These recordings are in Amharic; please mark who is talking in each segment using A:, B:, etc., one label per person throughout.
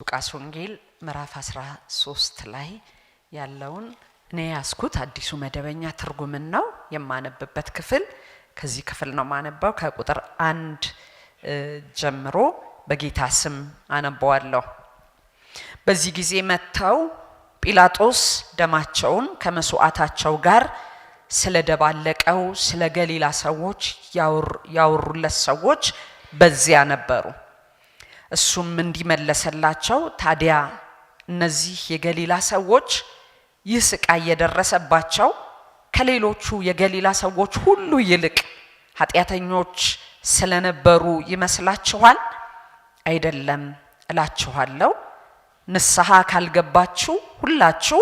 A: ሉቃስ ወንጌል ምዕራፍ 13 ላይ ያለውን እኔ ያስኩት አዲሱ መደበኛ ትርጉም ነው የማነብበት ክፍል። ከዚህ ክፍል ነው ማነባው ከቁጥር 1 ጀምሮ በጌታ ስም አነባዋለሁ። በዚህ ጊዜ መተው ጲላጦስ ደማቸውን ከመስዋዕታቸው ጋር ስለደባለቀው ስለ ገሊላ ሰዎች ያወሩለት ሰዎች በዚያ ነበሩ። እሱም እንዲመለሰላቸው ታዲያ እነዚህ የገሊላ ሰዎች ይህ ስቃይ የደረሰባቸው ከሌሎቹ የገሊላ ሰዎች ሁሉ ይልቅ ኃጢአተኞች ስለነበሩ ይመስላችኋል? አይደለም እላችኋለሁ፣ ንስሐ ካልገባችሁ ሁላችሁ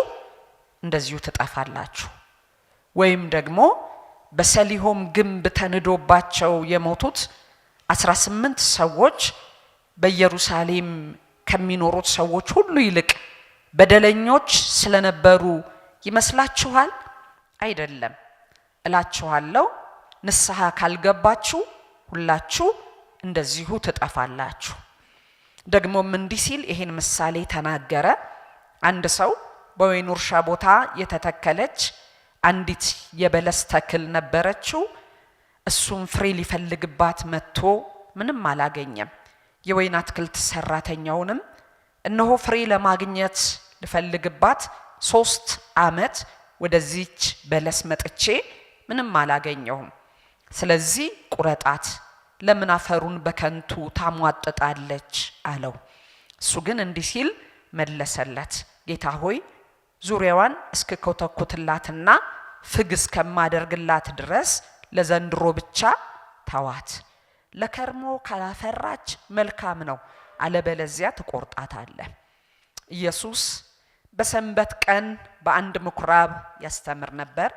A: እንደዚሁ ትጠፋላችሁ። ወይም ደግሞ በሰሊሆም ግንብ ተንዶባቸው የሞቱት 18 ሰዎች በኢየሩሳሌም ከሚኖሩት ሰዎች ሁሉ ይልቅ በደለኞች ስለነበሩ ይመስላችኋል? አይደለም እላችኋለሁ፣ ንስሐ ካልገባችሁ ሁላችሁ እንደዚሁ ትጠፋላችሁ። ደግሞም እንዲህ ሲል ይሄን ምሳሌ ተናገረ። አንድ ሰው በወይን እርሻ ቦታ የተተከለች አንዲት የበለስ ተክል ነበረችው። እሱም ፍሬ ሊፈልግባት መጥቶ ምንም አላገኘም። የወይን አትክልት ሰራተኛውንም እነሆ ፍሬ ለማግኘት ልፈልግባት 3 ዓመት ወደዚች በለስ መጥቼ ምንም አላገኘሁም፣ ስለዚህ ቁረጣት፣ ለምን አፈሩን በከንቱ ታሟጥጣለች አለው። እሱ ግን እንዲህ ሲል መለሰለት፣ ጌታ ሆይ ዙሪያዋን እስክኮተኩትላትና ፍግ እስከማደርግላት ድረስ ለዘንድሮ ብቻ ተዋት። ለከርሞ ካላፈራች መልካም ነው፣ አለበለዚያ ትቆርጣታለህ። ኢየሱስ በሰንበት ቀን በአንድ ምኩራብ ያስተምር ነበር።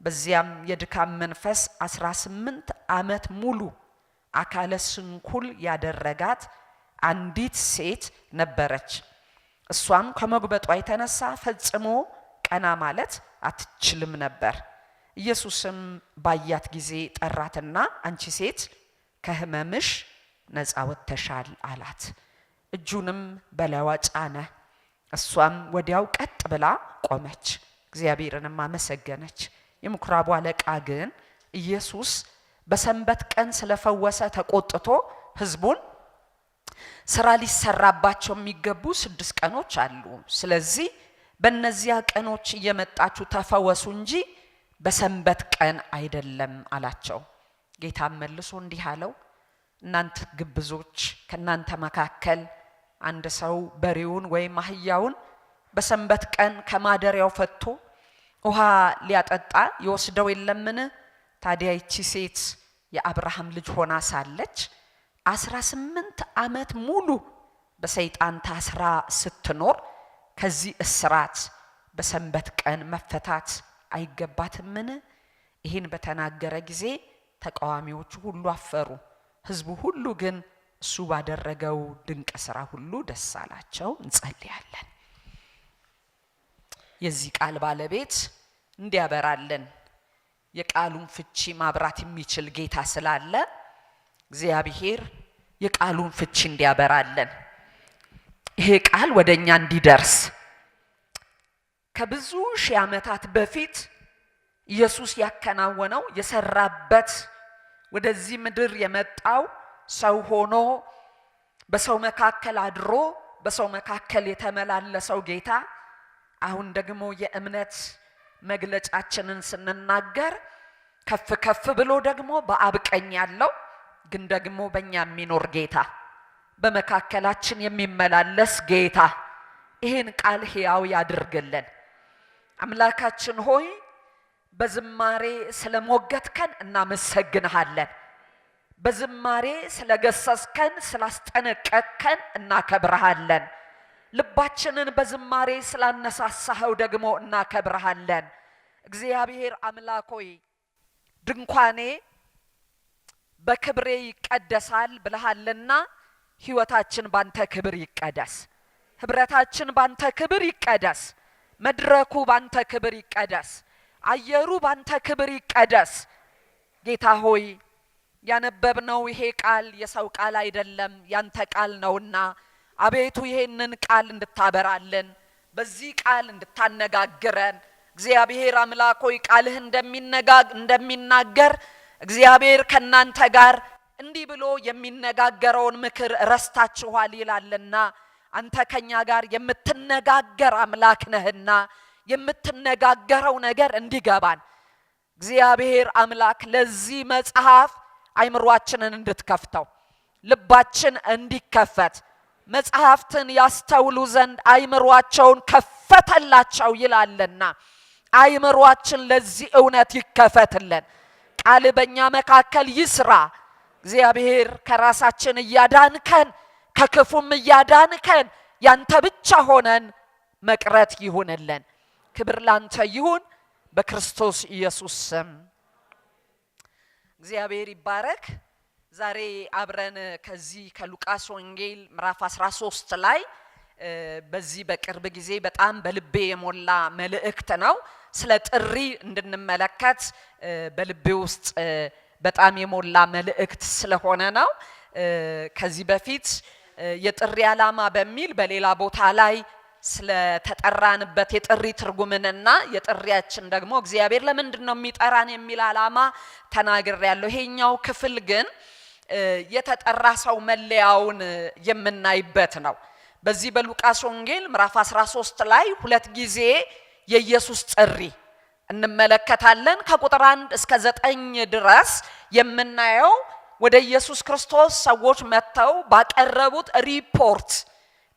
A: በዚያም የድካም መንፈስ 18 ዓመት ሙሉ አካለ ስንኩል ያደረጋት አንዲት ሴት ነበረች። እሷም ከመጉበጧ የተነሳ ፈጽሞ ቀና ማለት አትችልም ነበር። ኢየሱስም ባያት ጊዜ ጠራትና አንቺ ሴት ከህመምሽ ነፃ ወጥተሻል አላት። እጁንም በላይዋ ጫነ። እሷም ወዲያው ቀጥ ብላ ቆመች፣ እግዚአብሔርንም አመሰገነች። የምኩራቡ አለቃ ግን ኢየሱስ በሰንበት ቀን ስለፈወሰ ተቆጥቶ ህዝቡን ስራ ሊሰራባቸው የሚገቡ 6 ቀኖች አሉ፣ ስለዚህ በእነዚያ ቀኖች እየመጣችሁ ተፈወሱ እንጂ በሰንበት ቀን አይደለም አላቸው። ጌታም መልሶ እንዲህ አለው፣ እናንተ ግብዞች፣ ከናንተ መካከል አንድ ሰው በሬውን ወይም አህያውን በሰንበት ቀን ከማደሪያው ፈቶ ውሃ ሊያጠጣ ይወስደው የለምን? ታዲያ ይቺ ሴት የአብርሃም ልጅ ሆና ሳለች 18 ዓመት ሙሉ በሰይጣን ታስራ ስትኖር ከዚህ እስራት በሰንበት ቀን መፈታት አይገባትምን? ይህን በተናገረ ጊዜ ተቃዋሚዎቹ ሁሉ አፈሩ። ህዝቡ ሁሉ ግን እሱ ባደረገው ድንቅ ስራ ሁሉ ደስ አላቸው። እንጸልያለን። የዚህ ቃል ባለቤት እንዲያበራልን የቃሉን ፍቺ ማብራት የሚችል ጌታ ስላለ እግዚአብሔር የቃሉን ፍቺ እንዲያበራልን ይሄ ቃል ወደኛ እንዲደርስ ከብዙ ሺህ ዓመታት በፊት ኢየሱስ ያከናወነው የሰራበት ወደዚህ ምድር የመጣው ሰው ሆኖ በሰው መካከል አድሮ በሰው መካከል የተመላለሰው ጌታ አሁን ደግሞ የእምነት መግለጫችንን ስንናገር ከፍ ከፍ ብሎ ደግሞ በአብ ቀኝ ያለው ግን ደግሞ በእኛ የሚኖር ጌታ፣ በመካከላችን የሚመላለስ ጌታ ይህን ቃል ሕያው ያድርግልን። አምላካችን ሆይ በዝማሬ ስለሞገትከን እናመሰግንሃለን። በዝማሬ ስለገሰስከን ስላስጠነቀቅከን እናከብርሃለን። ልባችንን በዝማሬ ስላነሳሳኸው ደግሞ እናከብርሃለን። እግዚአብሔር አምላክ ሆይ ድንኳኔ በክብሬ ይቀደሳል ብለሃልና ሕይወታችን ባንተ ክብር ይቀደስ፣ ህብረታችን ባንተ ክብር ይቀደስ፣ መድረኩ ባንተ ክብር ይቀደስ፣ አየሩ ባንተ ክብር ይቀደስ። ጌታ ሆይ ያነበብነው ይሄ ቃል የሰው ቃል አይደለም ያንተ ቃል ነውና አቤቱ ይሄንን ቃል እንድታበራልን በዚህ ቃል እንድታነጋግረን እግዚአብሔር አምላክ ሆይ ቃልህ እንደሚናገር እግዚአብሔር ከናንተ ጋር እንዲህ ብሎ የሚነጋገረውን ምክር ረስታችኋል ይላልና አንተ ከኛ ጋር የምትነጋገር አምላክ ነህና የምትነጋገረው ነገር እንዲገባን እግዚአብሔር አምላክ ለዚህ መጽሐፍ አይምሮአችንን እንድትከፍተው ልባችን እንዲከፈት መጽሐፍትን ያስተውሉ ዘንድ አይምሮአቸውን ከፈተላቸው ይላልና አይምሮአችን ለዚህ እውነት ይከፈትልን ቃል በእኛ መካከል ይስራ እግዚአብሔር ከራሳችን እያዳንከን ከክፉም እያዳንከን ያንተ ብቻ ሆነን መቅረት ይሁንልን ክብር ላንተ ይሁን በክርስቶስ ኢየሱስ ስም እግዚአብሔር ይባረክ ዛሬ አብረን ከዚህ ከሉቃስ ወንጌል ምዕራፍ 13 ላይ በዚህ በቅርብ ጊዜ በጣም በልቤ የሞላ መልእክት ነው ስለ ጥሪ እንድንመለከት በልቤ ውስጥ በጣም የሞላ መልእክት ስለሆነ ነው ከዚህ በፊት የጥሪ ዓላማ በሚል በሌላ ቦታ ላይ ስለ ተጠራንበት የጥሪ ትርጉምንና የጥሪያችን ደግሞ እግዚአብሔር ለምንድነው የሚጠራን የሚል ዓላማ ተናግሬያለሁ ይሄኛው ክፍል ግን የተጠራ ሰው መለያውን የምናይበት ነው በዚህ በሉቃስ ወንጌል ምዕራፍ 13 ላይ ሁለት ጊዜ የኢየሱስ ጥሪ እንመለከታለን ከቁጥር 1 እስከ 9 ድረስ የምናየው ወደ ኢየሱስ ክርስቶስ ሰዎች መተው ባቀረቡት ሪፖርት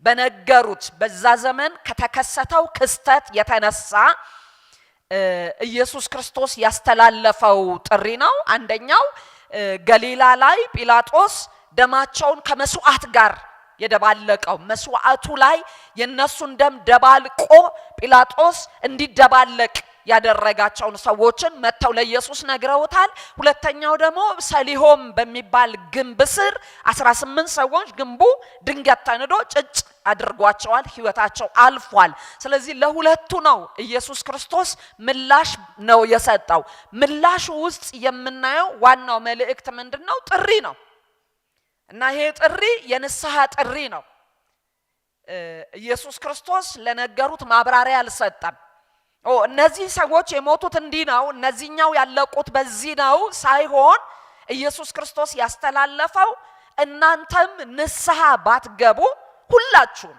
A: በነገሩት በዛ ዘመን ከተከሰተው ክስተት የተነሳ ኢየሱስ ክርስቶስ ያስተላለፈው ጥሪ ነው አንደኛው ገሊላ ላይ ጲላጦስ ደማቸውን ከመስዋዕት ጋር የደባለቀው መስዋዕቱ ላይ የነሱን ደም ደባልቆ ጲላጦስ እንዲደባለቅ ያደረጋቸውን ሰዎችን መተው ለኢየሱስ ነግረውታል ሁለተኛው ደግሞ ሰሊሆም በሚባል ግንብ ስር 18 ሰዎች ግንቡ ድንገት ተንዶ ጭጭ አድርጓቸዋል ህይወታቸው አልፏል ስለዚህ ለሁለቱ ነው ኢየሱስ ክርስቶስ ምላሽ ነው የሰጠው ምላሹ ውስጥ የምናየው ዋናው መልእክት ምንድነው ጥሪ ነው እና ይሄ ጥሪ የንስሐ ጥሪ ነው ኢየሱስ ክርስቶስ ለነገሩት ማብራሪያ አልሰጠም እነዚህ ሰዎች የሞቱት እንዲህ ነው እነዚህኛው ያለቁት በዚህ ነው ሳይሆን ኢየሱስ ክርስቶስ ያስተላለፈው እናንተም ንስሐ ባትገቡ ሁላችሁም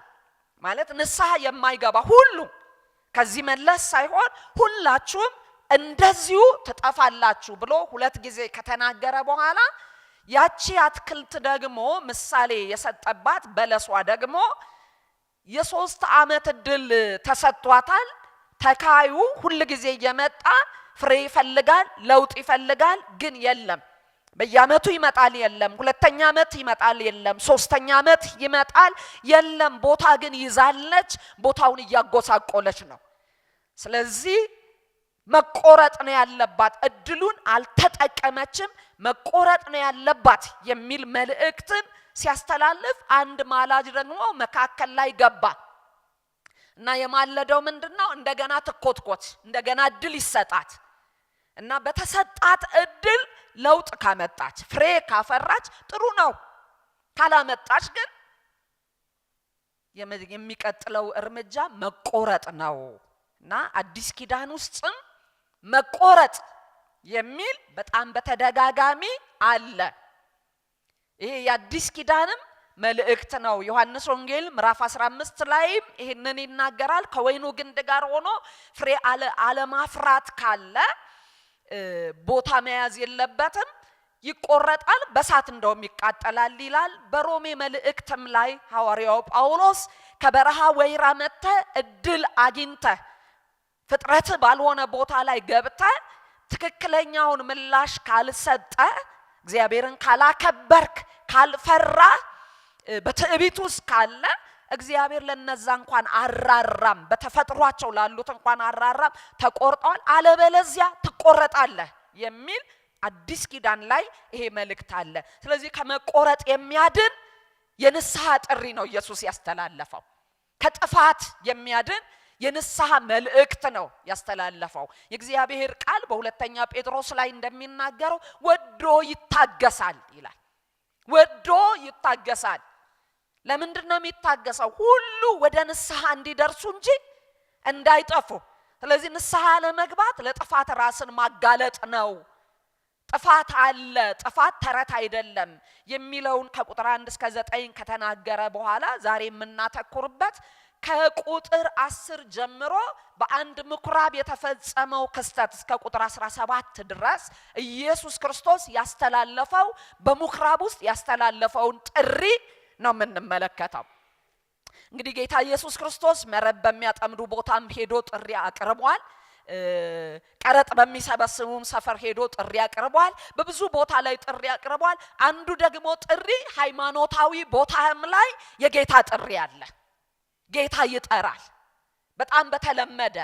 A: ማለት ንስሐ የማይገባ ሁሉ ከዚህ መለስ ሳይሆን ሁላችሁም እንደዚሁ ተጠፋላችሁ ብሎ ሁለት ጊዜ ከተናገረ በኋላ ያቺ አትክልት ደግሞ ምሳሌ የሰጠባት በለሷ ደግሞ የ3 ዓመት እድል ተሰጥቷታል ተካዩ ሁሉ ጊዜ እየመጣ ፍሬ ይፈልጋል ለውጥ ይፈልጋል ግን የለም በየአመቱ ይመጣል የለም ሁለተኛ አመት ይመጣል የለም ሶስተኛ አመት ይመጣል የለም ቦታ ግን ይዛለች ቦታውን ያጎሳቆለች ነው ስለዚህ መቆረጥ ነው ያለባት እድሉን አልተጠቀመችም መቆረጥ ነው ያለባት የሚል መልእክትን ሲያስተላልፍ አንድ ማላጅ ደግሞ መካከል ላይ ገባ እና የማለደው ምንድነው እንደገና ተኮትኮት እንደገና እድል ይሰጣት እና በተሰጣት እድል ለውጥ ካመጣች ፍሬ ካፈራች ጥሩ ነው ካላመጣች ግን የሚቀጥለው እርምጃ መቆረጥ ነው እና አዲስ ኪዳን ውስጥም መቆረጥ የሚል በጣም በተደጋጋሚ አለ ይሄ የአዲስ ኪዳንም መልእክት ነው ዮሐንስ ወንጌል ምዕራፍ 15 ላይ ይሄንን ይናገራል ከወይኑ ግንድ ጋር ሆኖ ፍሬ አለማፍራት ካለ ቦታ መያዝ የለበትም ይቆረጣል በሳት እንደውም ይቃጠላል ይላል በሮሜ መልእክትም ላይ ሐዋርያው ጳውሎስ ከበረሃ ወይራ መተ እድል አግኝተ ፍጥረት ባልሆነ ቦታ ላይ ገብተ ትክክለኛውን ምላሽ ካልሰጠ እግዚአብሔርን ካላከበርክ ካልፈራ በትዕቢቱስ ካለ እግዚአብሔር ለነዛ እንኳን አራራም በተፈጥሯቸው ላሉት እንኳን አራራም ተቆርጧል አለበለዚያ ትቆረጣለህ የሚል አዲስ ኪዳን ላይ ይሄ መልእክት አለ ስለዚህ ከመቆረጥ የሚያድን የንስሐ ጥሪ ነው ኢየሱስ ያስተላለፈው ከጥፋት የሚያድን የንስሐ መልእክት ነው ያስተላለፈው የእግዚአብሔር ቃል በሁለተኛ ጴጥሮስ ላይ እንደሚናገረው ወዶ ይታገሳል ይላል ወዶ ይታገሳል ለምንድነው የሚታገሰው? ሁሉ ወደ ንስሐ እንዲደርሱ እንጂ እንዳይጠፉ። ስለዚህ ንስሐ ለመግባት ለጥፋት ራስን ማጋለጥ ነው። ጥፋት አለ፣ ጥፋት ተረት አይደለም የሚለውን ከቁጥር 1 እስከ 9 ከተናገረ በኋላ ዛሬ የምናተኩርበት ከቁጥር 10 ጀምሮ በአንድ ምኩራብ የተፈጸመው ክስተት እስከ ቁጥር 17 ድረስ ኢየሱስ ክርስቶስ ያስተላለፈው በምኩራብ ውስጥ ያስተላለፈውን ጥሪ ነው የምንመለከተው። እንግዲህ ጌታ ኢየሱስ ክርስቶስ መረብ በሚያጠምዱ ቦታም ሄዶ ጥሪ አቅርቧል። ቀረጥ በሚሰበስቡም ሰፈር ሄዶ ጥሪ አቅርቧል። በብዙ ቦታ ላይ ጥሪ አቅርቧል። አንዱ ደግሞ ጥሪ ሃይማኖታዊ ቦታም ላይ የጌታ ጥሪ አለ። ጌታ ይጠራል። በጣም በተለመደ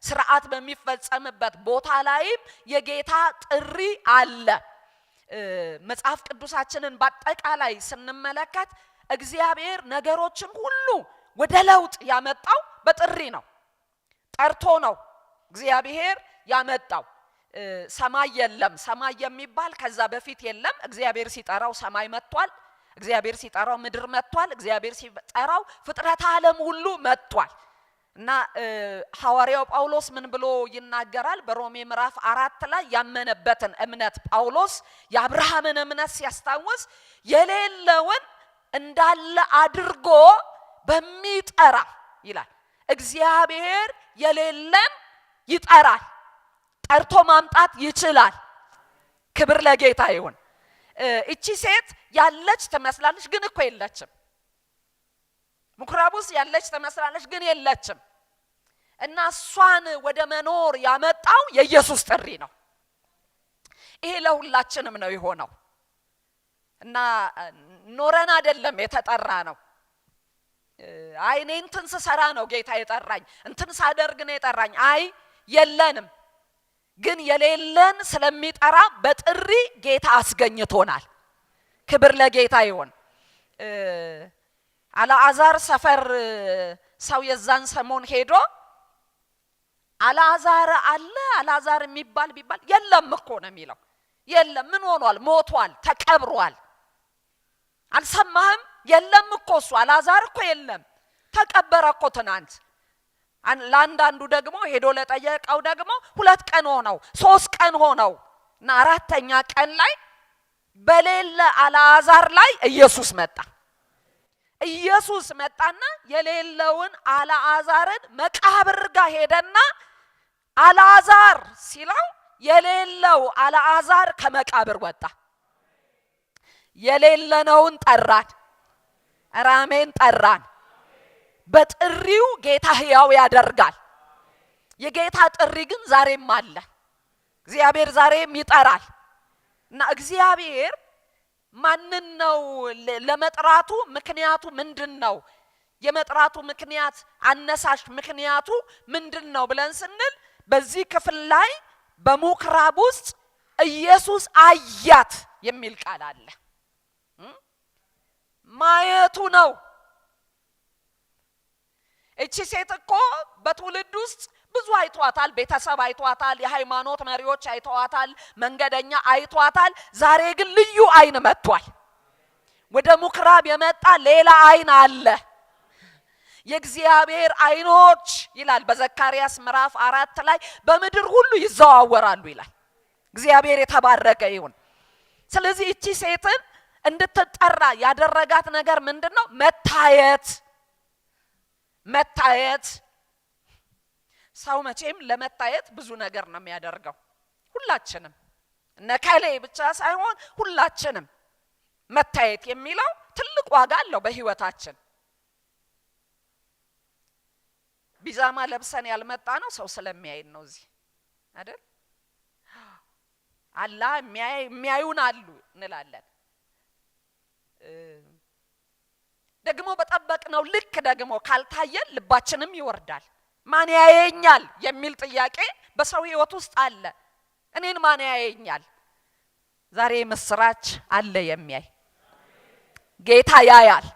A: ስርዓት በሚፈጸምበት ቦታ ላይም የጌታ ጥሪ አለ። መጽሐፍ ቅዱሳችንን በአጠቃላይ ስንመለከት እግዚአብሔር ነገሮችን ሁሉ ወደ ለውጥ ያመጣው በጥሪ ነው። ጠርቶ ነው እግዚአብሔር ያመጣው። ሰማይ የለም፣ ሰማይ የሚባል ከዛ በፊት የለም። እግዚአብሔር ሲጠራው ሰማይ መጥቷል። እግዚአብሔር ሲጠራው ምድር መጥቷል። እግዚአብሔር ሲጠራው ፍጥረት ዓለም ሁሉ መጥቷል። እና ሐዋርያው ጳውሎስ ምን ብሎ ይናገራል? በሮሜ ምዕራፍ 4 ላይ ያመነበትን እምነት ጳውሎስ የአብርሃምን እምነት ሲያስታውስ የሌለውን እንዳለ አድርጎ በሚጠራ ይላል። እግዚአብሔር የሌለን ይጠራል፣ ጠርቶ ማምጣት ይችላል። ክብር ለጌታ ይሁን። እቺ ሴት ያለች ትመስላለች፣ ግን እኮ የለችም። ምኩራብ ውስጥ ያለች ትመስላለች፣ ግን የለችም። እና እሷን ወደ መኖር ያመጣው የኢየሱስ ጥሪ ነው። ይሄ ለሁላችንም ነው የሆነው። እና ኖረን አይደለም የተጠራ ነው። አይ እኔ እንትን ስሰራ ነው ጌታ የጠራኝ፣ እንትን ሳደርግ ነው የጠራኝ። አይ የለንም፣ ግን የሌለን ስለሚጠራ በጥሪ ጌታ አስገኝቶናል። ክብር ለጌታ ይሁን። አልዓዛር ሰፈር ሰው የዛን ሰሞን ሄዶ አልዓዛር አለ፣ አልዓዛር የሚባል ቢባል የለም እኮ ነው የሚለው። የለም ምን ሆኗል? ሞቷል፣ ተቀብሯል። አልሰማህም? የለም እኮ እሱ አልዓዛር እኮ የለም፣ ተቀበረ እኮ ትናንት። ለአንዳንዱ ደግሞ ሄዶ ለጠየቀው ደግሞ 2 ቀን ሆነው 3 ቀን ሆነው እና 4ኛ ቀን ላይ በሌለ አልዓዛር ላይ ኢየሱስ መጣ። ኢየሱስ መጣና የሌለውን አልዓዛርን መቃብር ጋር ሄደና አልዓዛር ሲለው የሌለው አልዓዛር ከመቃብር ወጣ። የሌለነውን ጠራን። አሜን፣ ጠራን። በጥሪው ጌታ ሕያው ያደርጋል። የጌታ ጥሪ ግን ዛሬም አለ። እግዚአብሔር ዛሬም ይጠራል። እና እግዚአብሔር ማንን ነው ለመጥራቱ ምክንያቱ ምንድነው? የመጥራቱ ምክንያት አነሳሽ ምክንያቱ ምንድነው ብለን ስንል በዚህ ክፍል ላይ በምኩራብ ውስጥ ኢየሱስ አያት የሚል ቃል አለ። ማየቱ ነው። እቺ ሴት እኮ በትውልድ ውስጥ ብዙ አይቷታል። ቤተሰብ አይቷታል፣ የሃይማኖት መሪዎች አይቷታል፣ መንገደኛ አይቷታል። ዛሬ ግን ልዩ አይን መጥቷል። ወደ ምኩራብ የመጣ ሌላ አይን አለ። የእግዚአብሔር አይኖች ይላል በዘካርያስ ምዕራፍ 4 ላይ በምድር ሁሉ ይዘዋወራሉ ይላል። እግዚአብሔር የተባረከ ይሁን። ስለዚህ እቺ ሴትን እንድትጠራ ያደረጋት ነገር ምንድነው? መታየት። መታየት። ሰው መቼም ለመታየት ብዙ ነገር ነው የሚያደርገው። ሁላችንም ነከሌ ብቻ ሳይሆን ሁላችንም መታየት የሚለው ትልቅ ዋጋ አለው በህይወታችን። ቢዛማ ለብሰን ያልመጣ ነው ሰው ስለሚያይን ነው እዚህ አይደል? አላህ የሚያዩን አሉ እንላለን። ደግሞ በጠበቅነው ልክ ደግሞ ካልታየን ልባችንም ይወርዳል። ማን ያየኛል የሚል ጥያቄ በሰው ህይወት ውስጥ አለ። እኔን ማን ያየኛል? ዛሬ ምስራች አለ የሚያይ ጌታ ያያል።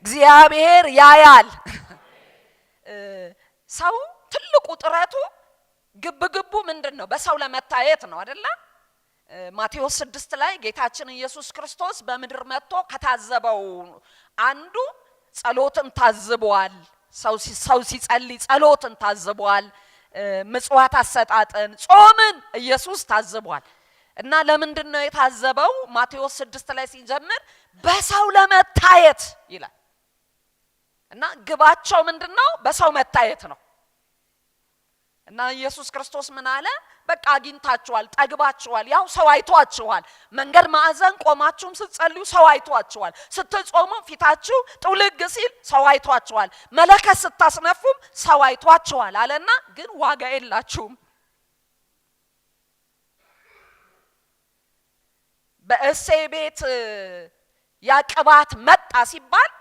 A: እግዚአብሔር ያያል። ሰው ትልቁ ጥረቱ ግብግቡ ምንድነው? በሰው ለመታየት ነው አይደለ? ማቴዎስ 6 ላይ ጌታችን ኢየሱስ ክርስቶስ በምድር መጥቶ ከታዘበው አንዱ ጸሎትን ታዝቧል። ሰው ሲጸልይ ጸሎትን ታዝቧል። ምጽዋት አሰጣጥን፣ ጾምን ኢየሱስ ታዝቧል። እና ለምንድነው የታዘበው? ማቴዎስ 6 ላይ ሲጀምር በሰው ለመታየት ይላል። እና ግባቸው ምንድነው? በሰው መታየት ነው። እና ኢየሱስ ክርስቶስ ምን አለ? በቃ አግኝታችኋል፣ ጠግባችኋል። ያው ሰው አይቷችኋል። መንገድ ማዕዘን ቆማችሁም ስትጸልዩ ሰው አይቷችኋል። ስትጾሙ ፊታችሁ ጥውልግ ሲል ሰው አይቷችኋል። መለከት ስታስነፉም ሰው አይቷችኋል አለና ግን ዋጋ የላችሁም። በእሴይ ቤት ያቅባት መጣ ሲባል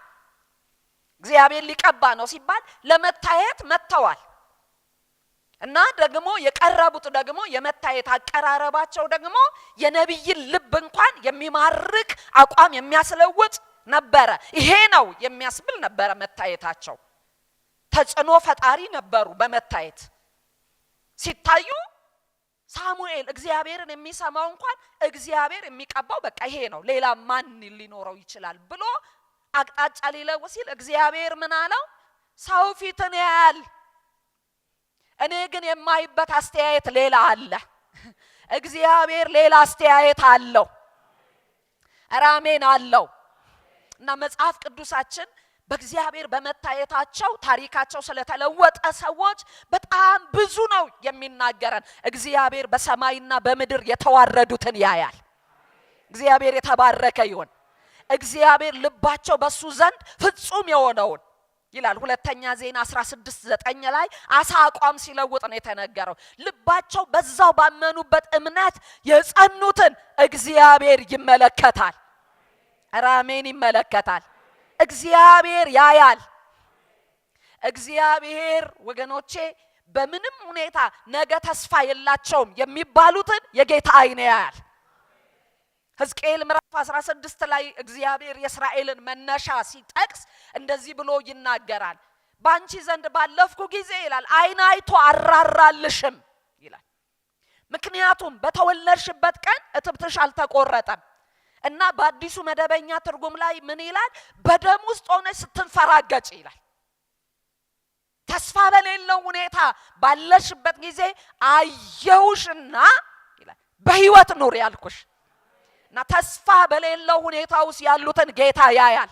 A: እግዚአብሔር ሊቀባ ነው ሲባል ለመታየት መጥተዋል። እና ደግሞ የቀረቡት ደግሞ የመታየት አቀራረባቸው ደግሞ የነብይን ልብ እንኳን የሚማርክ አቋም የሚያስለውጥ ነበረ። ይሄ ነው የሚያስብል ነበረ መታየታቸው። ተጽዕኖ ፈጣሪ ነበሩ በመታየት ሲታዩ። ሳሙኤል እግዚአብሔርን የሚሰማው እንኳን እግዚአብሔር የሚቀባው በቃ ይሄ ነው፣ ሌላ ማን ሊኖረው ይችላል ብሎ አቅጣጫ ሊለውጥ ሲል እግዚአብሔር ምን አለው? ሰው ፊትን ያያል፣ እኔ ግን የማይበት አስተያየት ሌላ አለ። እግዚአብሔር ሌላ አስተያየት አለው። አሜን አለው። እና መጽሐፍ ቅዱሳችን በእግዚአብሔር በመታየታቸው ታሪካቸው ስለተለወጠ ሰዎች በጣም ብዙ ነው የሚናገረን። እግዚአብሔር በሰማይና በምድር የተዋረዱትን ያያል። እግዚአብሔር የተባረከ ይሁን። እግዚአብሔር ልባቸው በሱ ዘንድ ፍጹም የሆነውን ይላል። ሁለተኛ ዜና 16:9 ላይ አሳ አቋም ሲለውጥ ነው የተነገረው። ልባቸው በዛው ባመኑበት እምነት የጸኑትን እግዚአብሔር ይመለከታል። አሜን ይመለከታል። እግዚአብሔር ያያል። እግዚአብሔር ወገኖቼ በምንም ሁኔታ ነገ ተስፋ የላቸውም የሚባሉትን የጌታ ዓይን ያያል። ሕዝቅኤል ምዕራፍ 16 ላይ እግዚአብሔር የእስራኤልን መነሻ ሲጠቅስ እንደዚህ ብሎ ይናገራል። ባንቺ ዘንድ ባለፍኩ ጊዜ ይላል ዓይን አይቶ አራራልሽም ይላል። ምክንያቱም በተወለድሽበት ቀን እትብትሽ አልተቆረጠም። እና በአዲሱ መደበኛ ትርጉም ላይ ምን ይላል? በደም ውስጥ ሆነሽ ስትንፈራገጭ ይላል። ተስፋ በሌለው ሁኔታ ባለሽበት ጊዜ አየውሽና ይላል በህይወት ኑር ያልኩሽ። እና ተስፋ በሌለው ሁኔታ ውስጥ ያሉትን ጌታ ያያል።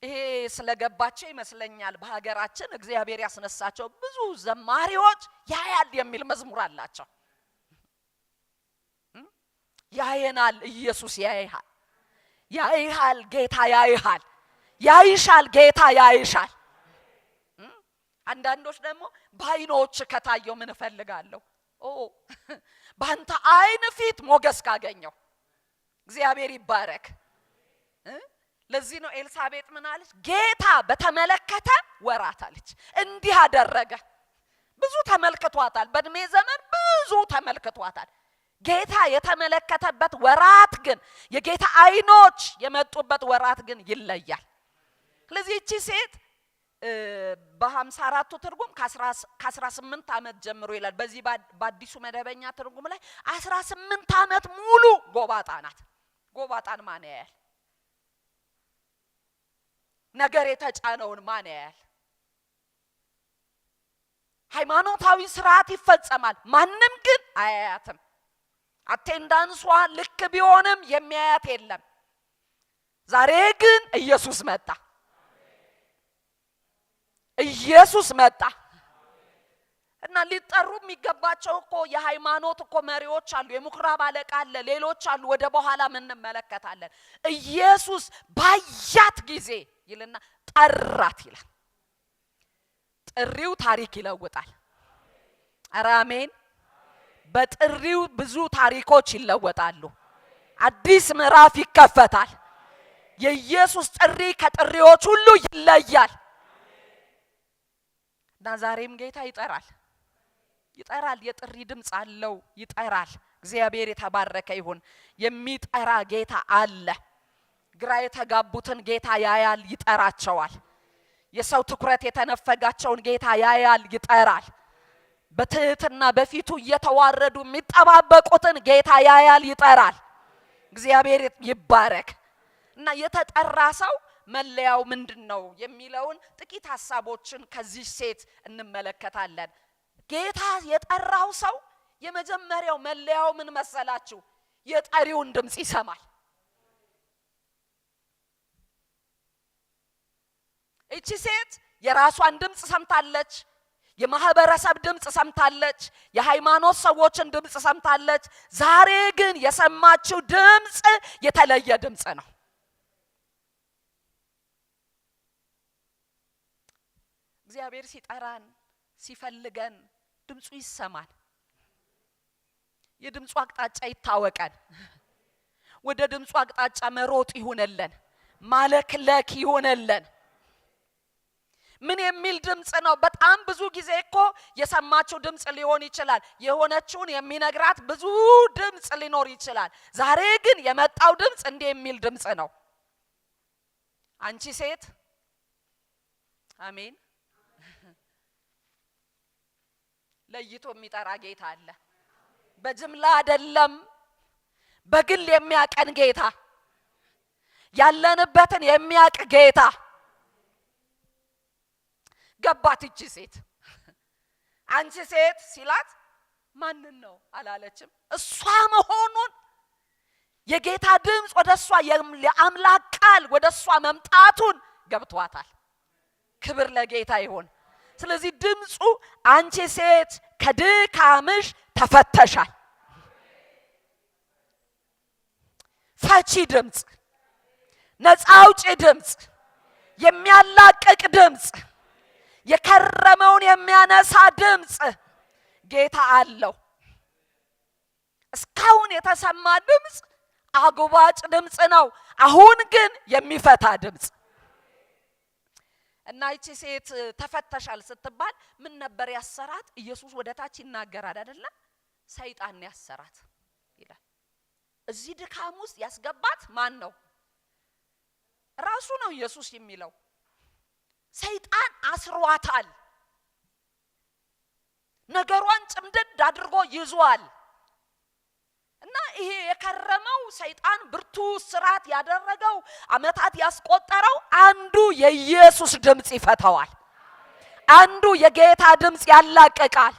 A: ይሄ ስለገባቸው ይመስለኛል በሀገራችን እግዚአብሔር ያስነሳቸው ብዙ ዘማሪዎች ያያል የሚል መዝሙር አላቸው። ያየናል፣ ኢየሱስ ያይሃል፣ ያይሃል፣ ጌታ ያይሃል፣ ያይሻል፣ ጌታ ያይሻል። አንዳንዶች ደግሞ በዓይኖች ከታየው ምን እፈልጋለሁ? ባንተ ዓይን ፊት ሞገስ ካገኘው እግዚአብሔር ይባረክ። ለዚህ ነው ኤልሳቤጥ ምን አለች? ጌታ በተመለከተ ወራት አለች። እንዲህ አደረገ። ብዙ ተመልክቷታል፣ በእድሜ ዘመን ብዙ ተመልክቷታል። ጌታ የተመለከተበት ወራት ግን የጌታ ዓይኖች የመጡበት ወራት ግን ይለያል። ስለዚህ እቺ ሴት በ54ቱ ትርጉም ከ18 ዓመት ጀምሮ ይላል። በዚህ በአዲሱ መደበኛ ትርጉም ላይ 18 ዓመት ሙሉ ጎባጣ ናት። ጎባጣን ማን ያያል? ነገር የተጫነውን ማን ያያል? ሃይማኖታዊ ስርዓት ይፈጸማል፣ ማንም ግን አያያትም። አቴንዳንሷ ልክ ቢሆንም የሚያያት የለም። ዛሬ ግን ኢየሱስ መጣ። ኢየሱስ መጣ። እና ሊጠሩ የሚገባቸው እኮ የሃይማኖት እኮ መሪዎች አሉ፣ የምኩራብ አለቃ አለ፣ ሌሎች አሉ። ወደ በኋላ ምን እንመለከታለን። ኢየሱስ ባያት ጊዜ ይልና ጠራት ይላል። ጥሪው ታሪክ ይለውጣል። አሜን። በጥሪው ብዙ ታሪኮች ይለወጣሉ። አዲስ ምዕራፍ ይከፈታል። የኢየሱስ ጥሪ ከጥሪዎች ሁሉ ይለያል። እና ዛሬም ጌታ ይጠራል። የጥሪ ድምጽ አለው፣ ይጠራል። እግዚአብሔር የተባረከ ይሁን። የሚጠራ ጌታ አለ። ግራ የተጋቡትን ጌታ ያያል፣ ይጠራቸዋል። የሰው ትኩረት የተነፈጋቸውን ጌታ ያያል፣ ይጠራል። በትህትና በፊቱ እየተዋረዱ የሚጠባበቁትን ጌታ ያያል፣ ይጠራል። እግዚአብሔር ይባረክ። እና የተጠራ ሰው መለያው ምንድነው የሚለውን ጥቂት ሐሳቦችን ከዚህ ሴት እንመለከታለን። ጌታ የጠራው ሰው የመጀመሪያው መለያው ምን መሰላችሁ? የጠሪውን ድምጽ ይሰማል። እቺ ሴት የራሷን ድምጽ ሰምታለች፣ የማህበረሰብ ድምጽ ሰምታለች፣ የሃይማኖት ሰዎችን ድምጽ ሰምታለች። ዛሬ ግን የሰማችው ድምጽ የተለየ ድምጽ ነው። እግዚአብሔር ሲጠራን ሲፈልገን ድምጹ ይሰማል። የድምጹ አቅጣጫ ይታወቃል። ወደ ድምጹ አቅጣጫ መሮጥ ይሆነልን፣ ማለክለክ ይሆነልን። ምን የሚል ድምጽ ነው? በጣም ብዙ ጊዜ እኮ የሰማችው ድምጽ ሊሆን ይችላል። የሆነችውን የሚነግራት ብዙ ድምጽ ሊኖር ይችላል። ዛሬ ግን የመጣው ድምጽ እንዲህ የሚል ድምጽ ነው። አንቺ ሴት፣ አሜን። ለይቶ የሚጠራ ጌታ አለ። በጅምላ አይደለም፣ በግል የሚያቀን ጌታ፣ ያለንበትን የሚያቅ ጌታ። ገባት እቺ ሴት። አንቺ ሴት ሲላት ማንን ነው አላለችም። እሷ መሆኑን የጌታ ድምጽ ወደሷ የአምላክ ቃል ወደሷ መምጣቱን ገብቷታል። ክብር ለጌታ ይሁን። ስለዚህ ድምጹ አንቺ ሴት ከድካምሽ ተፈተሻል። ፈቺ ድምጽ፣ ነፃ አውጪ ድምጽ፣ የሚያላቅቅ ድምጽ፣ የከረመውን የሚያነሳ ድምጽ ጌታ አለው። እስካሁን የተሰማ ድምጽ አጉባጭ ድምጽ ነው። አሁን ግን የሚፈታ ድምጽ እና እቺ ሴት ተፈተሻል ስትባል ምን ነበር ያሰራት? ኢየሱስ ወደታች ይናገራል አይደለ? ሰይጣን ያሰራት ይላል። እዚህ ድካም ውስጥ ያስገባት ማን ነው? ራሱ ነው ኢየሱስ የሚለው። ሰይጣን አስሯታል። ነገሯን ጭምድድ አድርጎ ይዟል። እና ይሄ የከረመው ሰይጣን ብርቱ ስራት ያደረገው አመታት ያስቆጠረው አንዱ የኢየሱስ ድምጽ ይፈታዋል። አንዱ የጌታ ድምጽ ያላቀቃል።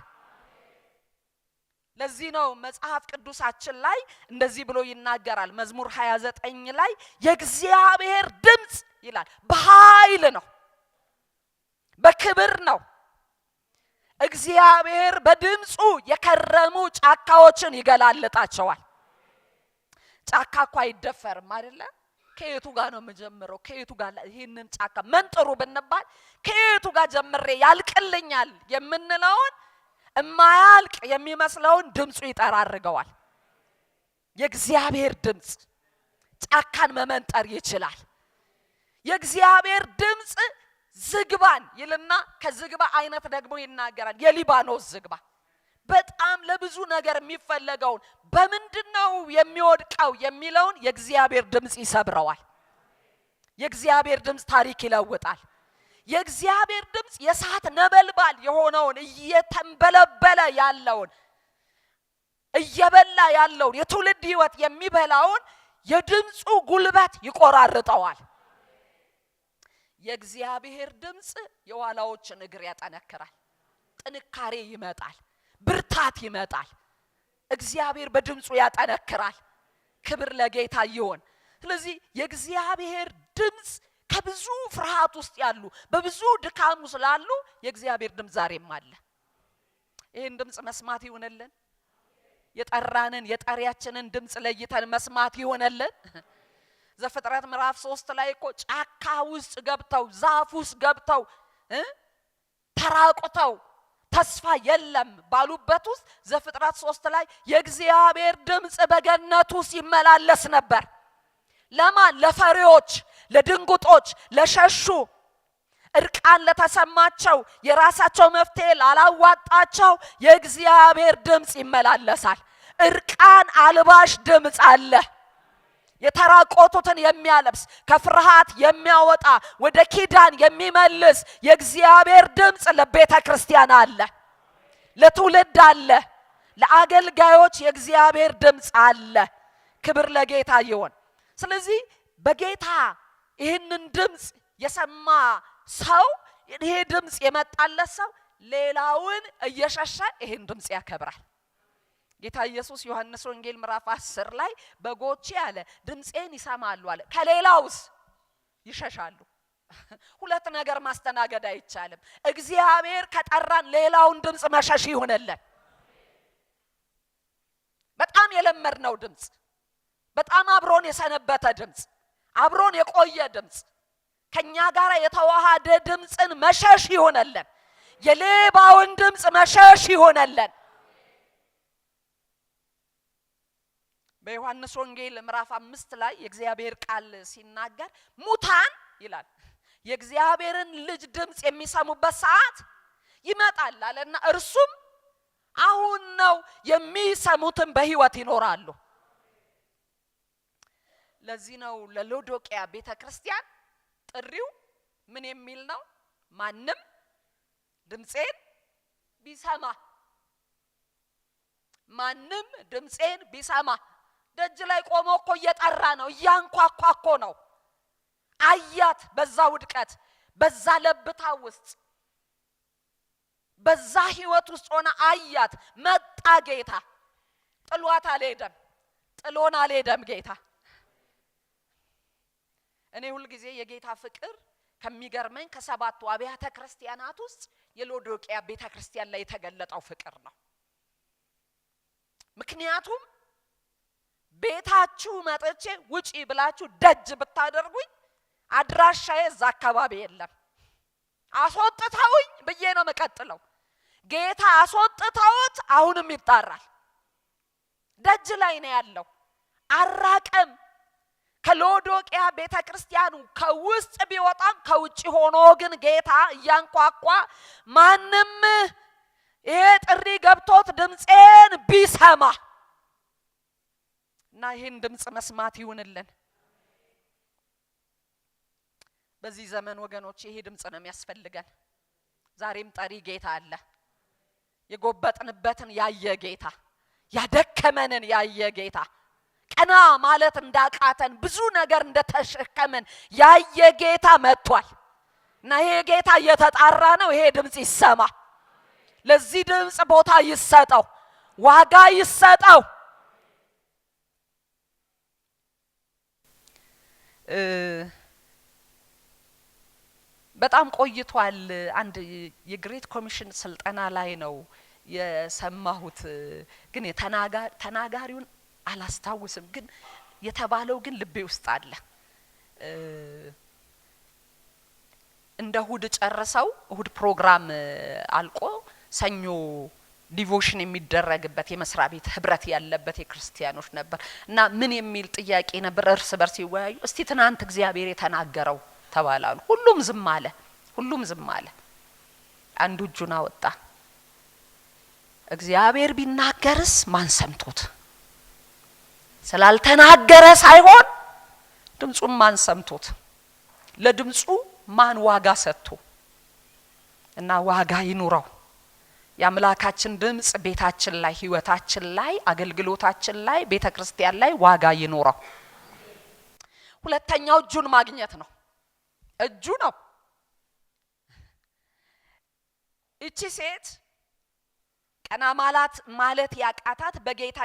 A: ለዚህ ነው መጽሐፍ ቅዱሳችን ላይ እንደዚህ ብሎ ይናገራል። መዝሙር 29 ላይ የእግዚአብሔር ድምጽ ይላል በኃይል ነው፣ በክብር ነው። እግዚአብሔር በድምጹ የከረሙ ጫካዎችን ይገላልጣቸዋል። ጫካ እኮ አይደፈርም አይደለ? ከየቱ ጋር ነው መጀመረው? ከየቱ ጋር ይሄንን ጫካ መንጥሩ ብንባል ከየቱ ጋር ጀምሬ ያልቅልኛል የምንለውን እማያልቅ የሚመስለውን ድምጹ ይጠራርገዋል። የእግዚአብሔር ድምጽ ጫካን መመንጠር ይችላል። የእግዚአብሔር ድምጽ ዝግባን ይልና ከዝግባ አይነት ደግሞ ይናገራል። የሊባኖስ ዝግባ በጣም ለብዙ ነገር የሚፈለገውን በምንድነው የሚወድቀው የሚለውን የእግዚአብሔር ድምጽ ይሰብረዋል። የእግዚአብሔር ድምጽ ታሪክ ይለውጣል። የእግዚአብሔር ድምጽ የእሳት ነበልባል የሆነውን እየተንበለበለ ያለውን እየበላ ያለውን የትውልድ ህይወት የሚበላውን የድምጹ ጉልበት ይቆራርጠዋል። የእግዚአብሔር ድምጽ የዋላዎችን እግር ያጠነክራል። ጥንካሬ ይመጣል፣ ብርታት ይመጣል። እግዚአብሔር በድምጹ ያጠነክራል። ክብር ለጌታ ይሁን። ስለዚህ የእግዚአብሔር ድምጽ ከብዙ ፍርሃት ውስጥ ያሉ በብዙ ድካም ውስጥ ላሉ የእግዚአብሔር ድምጽ ዛሬም አለ። ይሄን ድምጽ መስማት ይሆነልን። የጠራንን የጠሪያችንን ድምጽ ለይተን መስማት ይሆነልን። ዘፍጥረት ምዕራፍ 3 ላይ እኮ ጫካ ውስጥ ገብተው ዛፍ ውስጥ ገብተው ተራቁተው ተስፋ የለም ባሉበት ውስጥ ዘፍጥረት 3 ላይ የእግዚአብሔር ድምጽ በገነቱ ሲመላለስ ነበር። ለማን? ለፈሪዎች፣ ለድንጉጦች፣ ለሸሹ፣ እርቃን ለተሰማቸው፣ የራሳቸው መፍትሄ ላላዋጣቸው የእግዚአብሔር ድምጽ ይመላለሳል። እርቃን አልባሽ ድምጽ አለ። የተራቆቱትን የሚያለብስ ከፍርሃት የሚያወጣ ወደ ኪዳን የሚመልስ የእግዚአብሔር ድምጽ ለቤተ ክርስቲያን አለ፣ ለትውልድ አለ፣ ለአገልጋዮች የእግዚአብሔር ድምጽ አለ። ክብር ለጌታ ይሁን። ስለዚህ በጌታ ይህንን ድምጽ የሰማ ሰው ይሄ ድምጽ የመጣለት ሰው ሌላውን እየሸሸ ይሄን ድምጽ ያከብራል። ጌታ ኢየሱስ ዮሐንስ ወንጌል ምዕራፍ 10 ላይ በጎቼ አለ ድምጼን ይሰማሉ አለ፣ ከሌላውስ ይሸሻሉ። ሁለት ነገር ማስተናገድ አይቻልም። እግዚአብሔር ከጠራን ሌላውን ድምጽ መሸሽ ይሆነልን። በጣም የለመድነው ድምጽ፣ በጣም አብሮን የሰነበተ ድምጽ፣ አብሮን የቆየ ድምጽ፣ ከኛ ጋር የተዋሃደ ድምጽን መሸሽ ይሆነልን። የሌባውን ድምጽ መሸሽ ይሆነልን። በዮሐንስ ወንጌል ምዕራፍ 5 ላይ የእግዚአብሔር ቃል ሲናገር ሙታን ይላል የእግዚአብሔርን ልጅ ድምጽ የሚሰሙበት ሰዓት ይመጣል አለና እርሱም አሁን ነው፣ የሚሰሙትን በሕይወት ይኖራሉ። ለዚህ ነው ለሎዶቅያ ቤተክርስቲያን ጥሪው ምን የሚል ነው? ማንም ድምጼን ቢሰማ፣ ማንም ድምጼን ቢሰማ። ደጅ ላይ ቆሞ እኮ እየጠራ ነው፣ እያንኳኳ እኮ ነው። አያት፣ በዛ ውድቀት፣ በዛ ለብታ ውስጥ፣ በዛ ህይወት ውስጥ ሆነ አያት። መጣ ጌታ። ጥሏት አልሄደም፣ ጥሎን አልሄደም ጌታ። እኔ ሁሉ ጊዜ የጌታ ፍቅር ከሚገርመኝ ከሰባቱ አብያተ ክርስቲያናት ውስጥ የሎዶቅያ ቤተክርስቲያን ላይ የተገለጠው ፍቅር ነው። ምክንያቱም ቤታችሁ መጥቼ ውጪ ብላችሁ ደጅ ብታደርጉኝ አድራሻዬ እዛ አካባቢ የለም። አስወጥተውኝ ብዬ ነው መቀጥለው። ጌታ አስወጥተውት አሁንም ይጣራል። ደጅ ላይ ነው ያለው፣ አራቀም። ከሎዶቅያ ቤተክርስቲያኑ ከውስጥ ቢወጣም ከውጪ ሆኖ ግን ጌታ እያንኳኳ ማንም ይሄ ጥሪ ገብቶት ድምጼን ቢሰማ እና ይሄን ድምጽ መስማት ይሁንልን። በዚህ ዘመን ወገኖች ይሄ ድምጽ ነው የሚያስፈልገን። ዛሬም ጠሪ ጌታ አለ። የጎበጥንበትን ያየ ጌታ፣ ያደከመንን ያየ ጌታ፣ ቀና ማለት እንዳቃተን ብዙ ነገር እንደተሸከመን ያየ ጌታ መጥቷል እና ይሄ ጌታ እየተጣራ ነው። ይሄ ድምጽ ይሰማ። ለዚህ ድምጽ ቦታ ይሰጠው፣ ዋጋ ይሰጠው። በጣም ቆይቷል። አንድ የግሬት ኮሚሽን ስልጠና ላይ ነው የሰማሁት፣ ግን ተናጋሪውን አላስታውስም፣ ግን የተባለው ግን ልቤ ውስጥ አለ። እንደ እሁድ ጨርሰው እሁድ ፕሮግራም አልቆ ሰኞ ዲቮሽን የሚደረግበት የመስሪያ ቤት ህብረት ያለበት የክርስቲያኖች ነበር እና ምን የሚል ጥያቄ ነበር? እርስ በርስ ይወያዩ። እስቲ ትናንት እግዚአብሔር የተናገረው ተባላሉ። ሁሉም ዝም አለ። አንዱ እጁን አወጣ። እግዚአብሔር ቢናገርስ ማን ሰምቶት? ስላልተናገረ ሳይሆን ድምጹን ማን ሰምቶት? ለድምጹ ማን ዋጋ ሰጥቶ? እና ዋጋ ይኑረው። የአምላካችን ድምጽ ቤታችን ላይ፣ ህይወታችን ላይ፣ አገልግሎታችን ላይ፣ ቤተክርስቲያን ላይ ዋጋ ይኑረው። ሁለተኛው እጁን ማግኘት ነው። እጁ ነው። እቺ ሴት ቀና ማለት ያቃታት በጌታ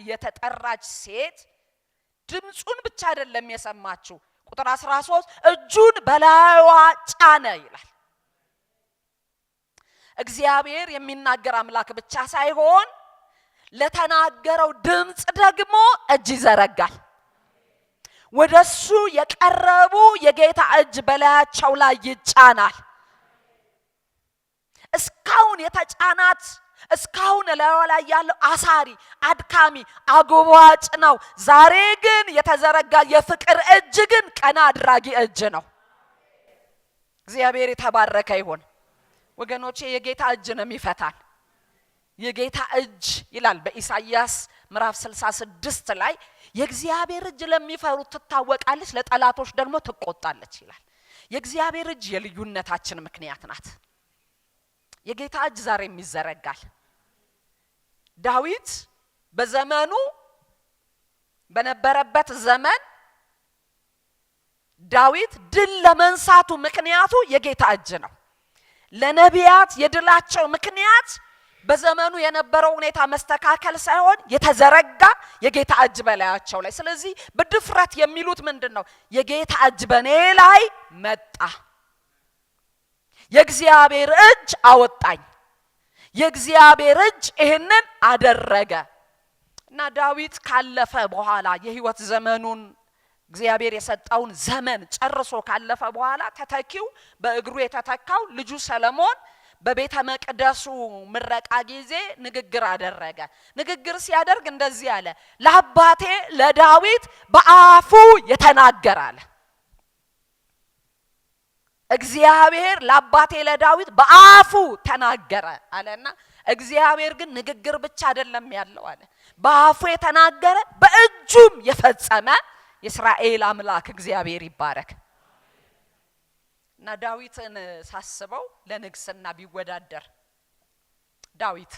A: የተጠራች ሴት ድምጹን ብቻ አይደለም የሰማችው። ቁጥር 13 እጁን በላይዋ ጫነ ይላል። እግዚአብሔር የሚናገር አምላክ ብቻ ሳይሆን ለተናገረው ድምጽ ደግሞ እጅ ይዘረጋል። ወደሱ የቀረቡ የጌታ እጅ በላያቸው ላይ ይጫናል። እስካሁን የተጫናት እስካሁን ላይ ያለው አሳሪ፣ አድካሚ፣ አጎባጭ ነው። ዛሬ ግን የተዘረጋ የፍቅር እጅ ግን ቀና አድራጊ እጅ ነው። እግዚአብሔር የተባረከ ይሁን። ወገኖቼ የጌታ እጅ ነው የሚፈታን። የጌታ እጅ ይላል በኢሳይያስ ምዕራፍ 66 ላይ የእግዚአብሔር እጅ ለሚፈሩት ትታወቃለች፣ ለጠላቶች ደግሞ ትቆጣለች ይላል። የእግዚአብሔር እጅ የልዩነታችን ምክንያት ናት። የጌታ እጅ ዛሬም ይዘረጋል። ዳዊት በዘመኑ በነበረበት ዘመን ዳዊት ድል ለመንሳቱ ምክንያቱ የጌታ እጅ ነው። ለነቢያት የድላቸው ምክንያት በዘመኑ የነበረው ሁኔታ መስተካከል ሳይሆን የተዘረጋ የጌታ እጅ በላያቸው ላይ። ስለዚህ በድፍረት የሚሉት ምንድነው? የጌታ እጅ በኔ ላይ መጣ፣ የእግዚአብሔር እጅ አወጣኝ፣ የእግዚአብሔር እጅ ይሄንን አደረገ። እና ዳዊት ካለፈ በኋላ የህይወት ዘመኑን እግዚአብሔር የሰጠውን ዘመን ጨርሶ ካለፈ በኋላ ተተኪው በእግሩ የተተካው ልጁ ሰለሞን በቤተ መቅደሱ ምረቃ ጊዜ ንግግር አደረገ። ንግግር ሲያደርግ እንደዚህ አለ፣ ለአባቴ ለዳዊት በአፉ የተናገረ አለ። እግዚአብሔር ለአባቴ ለዳዊት በአፉ ተናገረ አለና እግዚአብሔር ግን ንግግር ብቻ አይደለም ያለው አለ፣ በአፉ የተናገረ በእጁም የፈጸመ የእስራኤል አምላክ እግዚአብሔር ይባረክ። እና ዳዊትን ሳስበው ለንግስና ቢወዳደር ዳዊት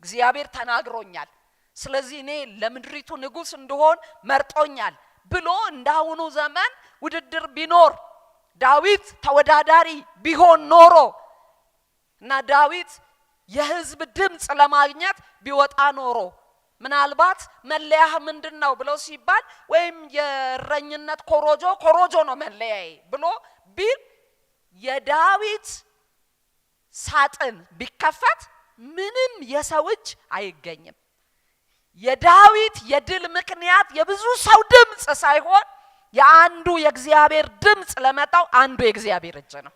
A: እግዚአብሔር ተናግሮኛል፣ ስለዚህ እኔ ለምድሪቱ ንጉስ እንደሆን መርጦኛል ብሎ እንዳሁኑ ዘመን ውድድር ቢኖር ዳዊት ተወዳዳሪ ቢሆን ኖሮ እና ዳዊት የህዝብ ድምጽ ለማግኘት ቢወጣ ኖሮ ምናልባት መለያህ ምንድነው ብለው ሲባል ወይም የረኝነት ኮሮጆ ነው መለያዬ ብሎ ቢል የዳዊት ሳጥን ቢከፈት ምንም የሰው እጅ አይገኝም። የዳዊት የድል ምክንያት የብዙ ሰው ድምጽ ሳይሆን የአንዱ የእግዚአብሔር ድምጽ ለመጣው አንዱ የእግዚአብሔር እጅ ነው።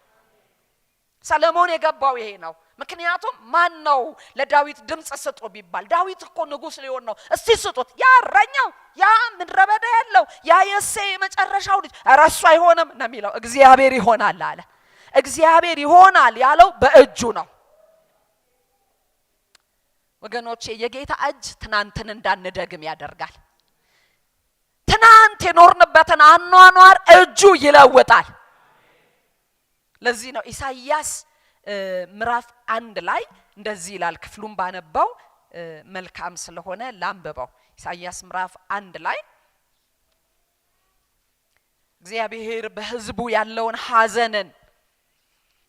A: ሰለሞን የገባው ይሄ ነው። ምክንያቱም ማን ነው ለዳዊት ድምጽ ስጡ ቢባል ዳዊት እኮ ንጉስ ሊሆን ነው፣ እስቲ ስጡት፣ ያ እረኛው፣ ያ ምድረበዳ ያለው፣ ያ የእሴይ የመጨረሻው ልጅ እረሱ አይሆንም ነው የሚለው። እግዚአብሔር ይሆናል አለ። እግዚአብሔር ይሆናል ያለው በእጁ ነው። ወገኖቼ የጌታ እጅ ትናንትን እንዳንደግም ያደርጋል። ትናንት የኖርንበትን አኗኗር እጁ ይለውጣል። ለዚህ ነው ኢሳይያስ ምዕራፍ 1 ላይ እንደዚህ ይላል። ክፍሉን ባነበው መልካም ስለሆነ ላንብበው። ኢሳይያስ ምዕራፍ 1 ላይ እግዚአብሔር በሕዝቡ ያለውን ሐዘንን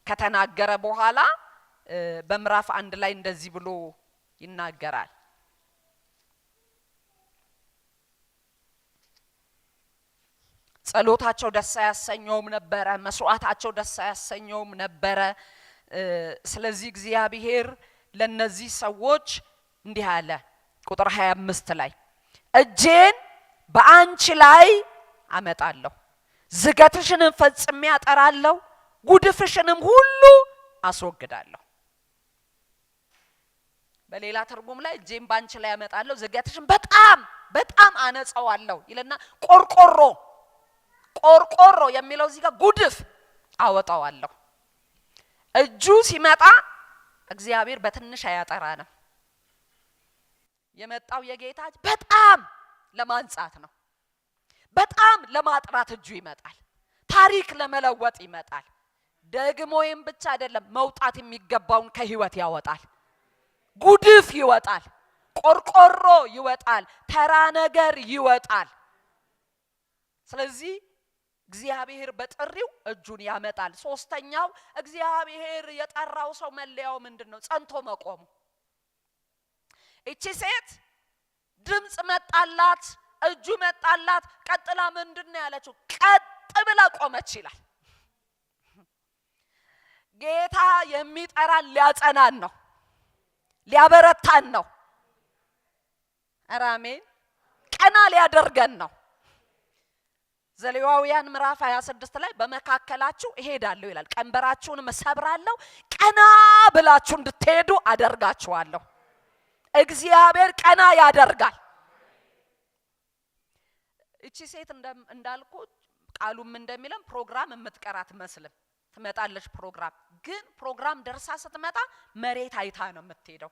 A: ከተናገረ በኋላ በምዕራፍ 1 ላይ እንደዚህ ብሎ ይናገራል። ጸሎታቸው ደስ ያሰኘውም ነበረ፣ መስዋዕታቸው ደስ ያሰኘውም ነበረ። ስለዚህ እግዚአብሔር ለነዚህ ሰዎች እንዲህ አለ። ቁጥር 25 ላይ እጄን በአንቺ ላይ አመጣለሁ፣ ዝገትሽንም ፈጽሜ አጠራለሁ፣ ጉድፍሽንም ሁሉ አስወግዳለሁ። በሌላ ትርጉም ላይ እጄን በአንቺ ላይ አመጣለሁ፣ ዝገትሽን በጣም አነጻዋለሁ ይልና ቆርቆሮ የሚለው እዚህ ጋር ጉድፍ አወጣዋለሁ። እጁ ሲመጣ እግዚአብሔር በትንሽ አያጠራንም። የመጣው የጌታ በጣም ለማንጻት ነው። በጣም ለማጥራት እጁ ይመጣል። ታሪክ ለመለወጥ ይመጣል። ደግሞ ይህም ብቻ አይደለም፣ መውጣት የሚገባውን ከህይወት ያወጣል። ጉድፍ ይወጣል፣ ቆርቆሮ ይወጣል፣ ተራ ነገር ይወጣል። ስለዚህ እግዚአብሔር በጥሪው እጁን ያመጣል። ሶስተኛው እግዚአብሔር የጠራው ሰው መለያው ምንድነው? ጸንቶ መቆሙ። እቺ ሴት ድምጽ መጣላት፣ እጁ መጣላት፣ ቀጥላ ምንድነው ያለችው? ቀጥ ብላ ቆመች ይላል። ጌታ የሚጠራን ሊያጸናን ነው፣ ሊያበረታን ነው። አሜን። ቀና ሊያደርገን ነው። ዘሌዋውያን ምዕራፍ 26 ላይ በመካከላችሁ እሄዳለሁ ይላል፣ ቀንበራችሁን መሰብራለሁ፣ ቀና ብላችሁ እንድትሄዱ አደርጋችኋለሁ። እግዚአብሔር ቀና ያደርጋል። እቺ ሴት እንዳልኩ ቃሉም እንደሚለን ፕሮግራም የምትቀራት መስልም ትመጣለች። ፕሮግራም ደርሳ ስትመጣ መሬት አይታ ነው የምትሄደው።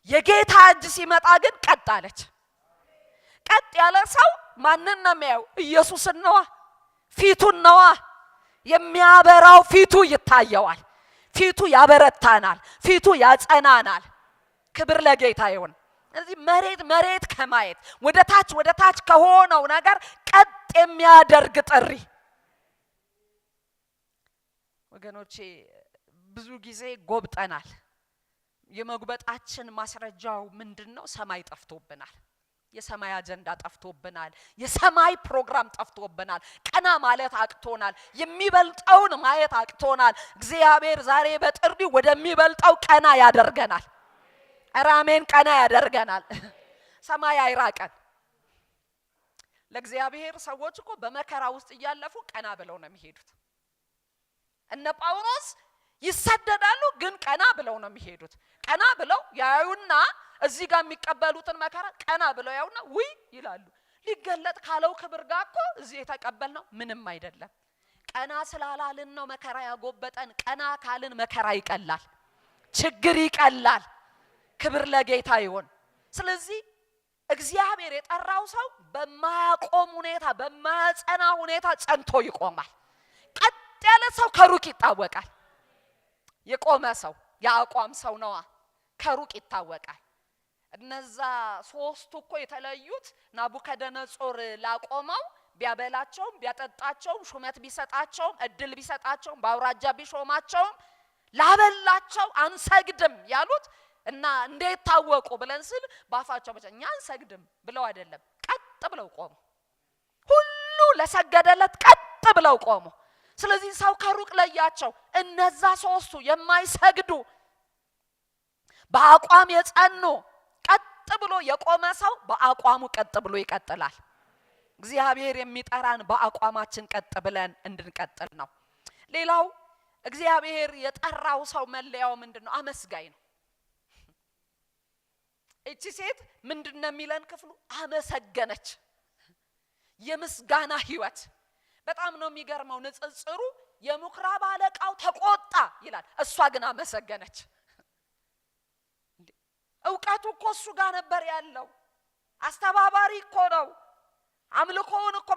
A: የጌታ እጅ ሲመጣ ግን ቀጥ አለች። ቀጥ ያለ ሰው ማንን ነው የሚያየው? ኢየሱስን ነዋ፣ ፊቱን ነዋ። የሚያበራው ፊቱ ይታየዋል። ፊቱ ያበረታናል፣ ፊቱ ያጸናናል። ክብር ለጌታ ይሁን። ስለዚህ መሬት ከማየት ወደ ታች ከሆነው ነገር ቀጥ የሚያደርግ ጥሪ ወገኖቼ ብዙ ጊዜ ጎብጠናል። የመጉበጣችን ማስረጃው ምንድነው? ሰማይ ጠፍቶብናል። የሰማይ አጀንዳ ጠፍቶብናል። የሰማይ ፕሮግራም ጠፍቶብናል። ቀና ማለት አቅቶናል። የሚበልጠውን ማየት አቅቶናል። እግዚአብሔር ዛሬ በጥሪው ወደሚበልጠው ቀና ያደርገናል። አሜን። ቀና ያደርገናል። ሰማይ አይራቀን። ለእግዚአብሔር ሰዎች እኮ በመከራ ውስጥ እያለፉ ቀና ብለው ነው የሚሄዱት። እነ ጳውሎስ ይሰደዳሉ፣ ግን ቀና ብለው ነው የሚሄዱት። ቀና ብለው ያዩና እዚህ ጋር የሚቀበሉትን መከራ ቀና ብለው ያዩና ውይ ይላሉ። ሊገለጥ ካለው ክብር ጋር እኮ እዚህ የተቀበልነው ምንም አይደለም። ቀና ስላላልን ነው መከራ ያጎበጠን። ቀና ካልን መከራ ይቀላል፣ ችግር ይቀላል። ክብር ለጌታ ይሁን። ስለዚህ እግዚአብሔር የጠራው ሰው በማያቆም ሁኔታ በማያጸና ሁኔታ ጸንቶ ይቆማል። ቀጥ ያለ ሰው ከሩቅ ይታወቃል። የቆመ ሰው ያቋም ሰው ነው፣ ከሩቅ ይታወቃል። እነዛ ሶስቱ እኮ የተለዩት ናቡከደነጾር ላቆመው ቢያበላቸውም ቢያጠጣቸውም ሹመት ቢሰጣቸውም እድል ቢሰጣቸውም በአውራጃ ቢሾማቸውም ላበላቸው አንሰግድም ያሉት እና እንዴት ታወቁ ብለን ስል ባፋቸው ብቻ እኛ አንሰግድም ብለው አይደለም፣ ቀጥ ብለው ቆሙ። ሁሉ ለሰገደለት ቀጥ ብለው ቆሙ። ስለዚህ ሰው ከሩቅ ለያቸው። እነዛ ሶስቱ የማይሰግዱ በአቋም የጸኑ ቀጥ ብሎ የቆመ ሰው በአቋሙ ቀጥ ብሎ ይቀጥላል። እግዚአብሔር የሚጠራን በአቋማችን ቀጥ ብለን እንድንቀጥል ነው። ሌላው እግዚአብሔር የጠራው ሰው መለያው ምንድነው? አመስጋኝ ነው። እቺ ሴት ምንድነው የሚለን ክፍሉ? አመሰገነች። የምስጋና ህይወት በጣም ነው የሚገርመው ንጽጽሩ። የምኩራብ አለቃው ተቆጣ ይላል፣ እሷ ግን አመሰገነች። እውቀቱ እኮ እሱ ጋር ነበር ያለው። አስተባባሪ እኮ ነው። አምልኮውን እኮ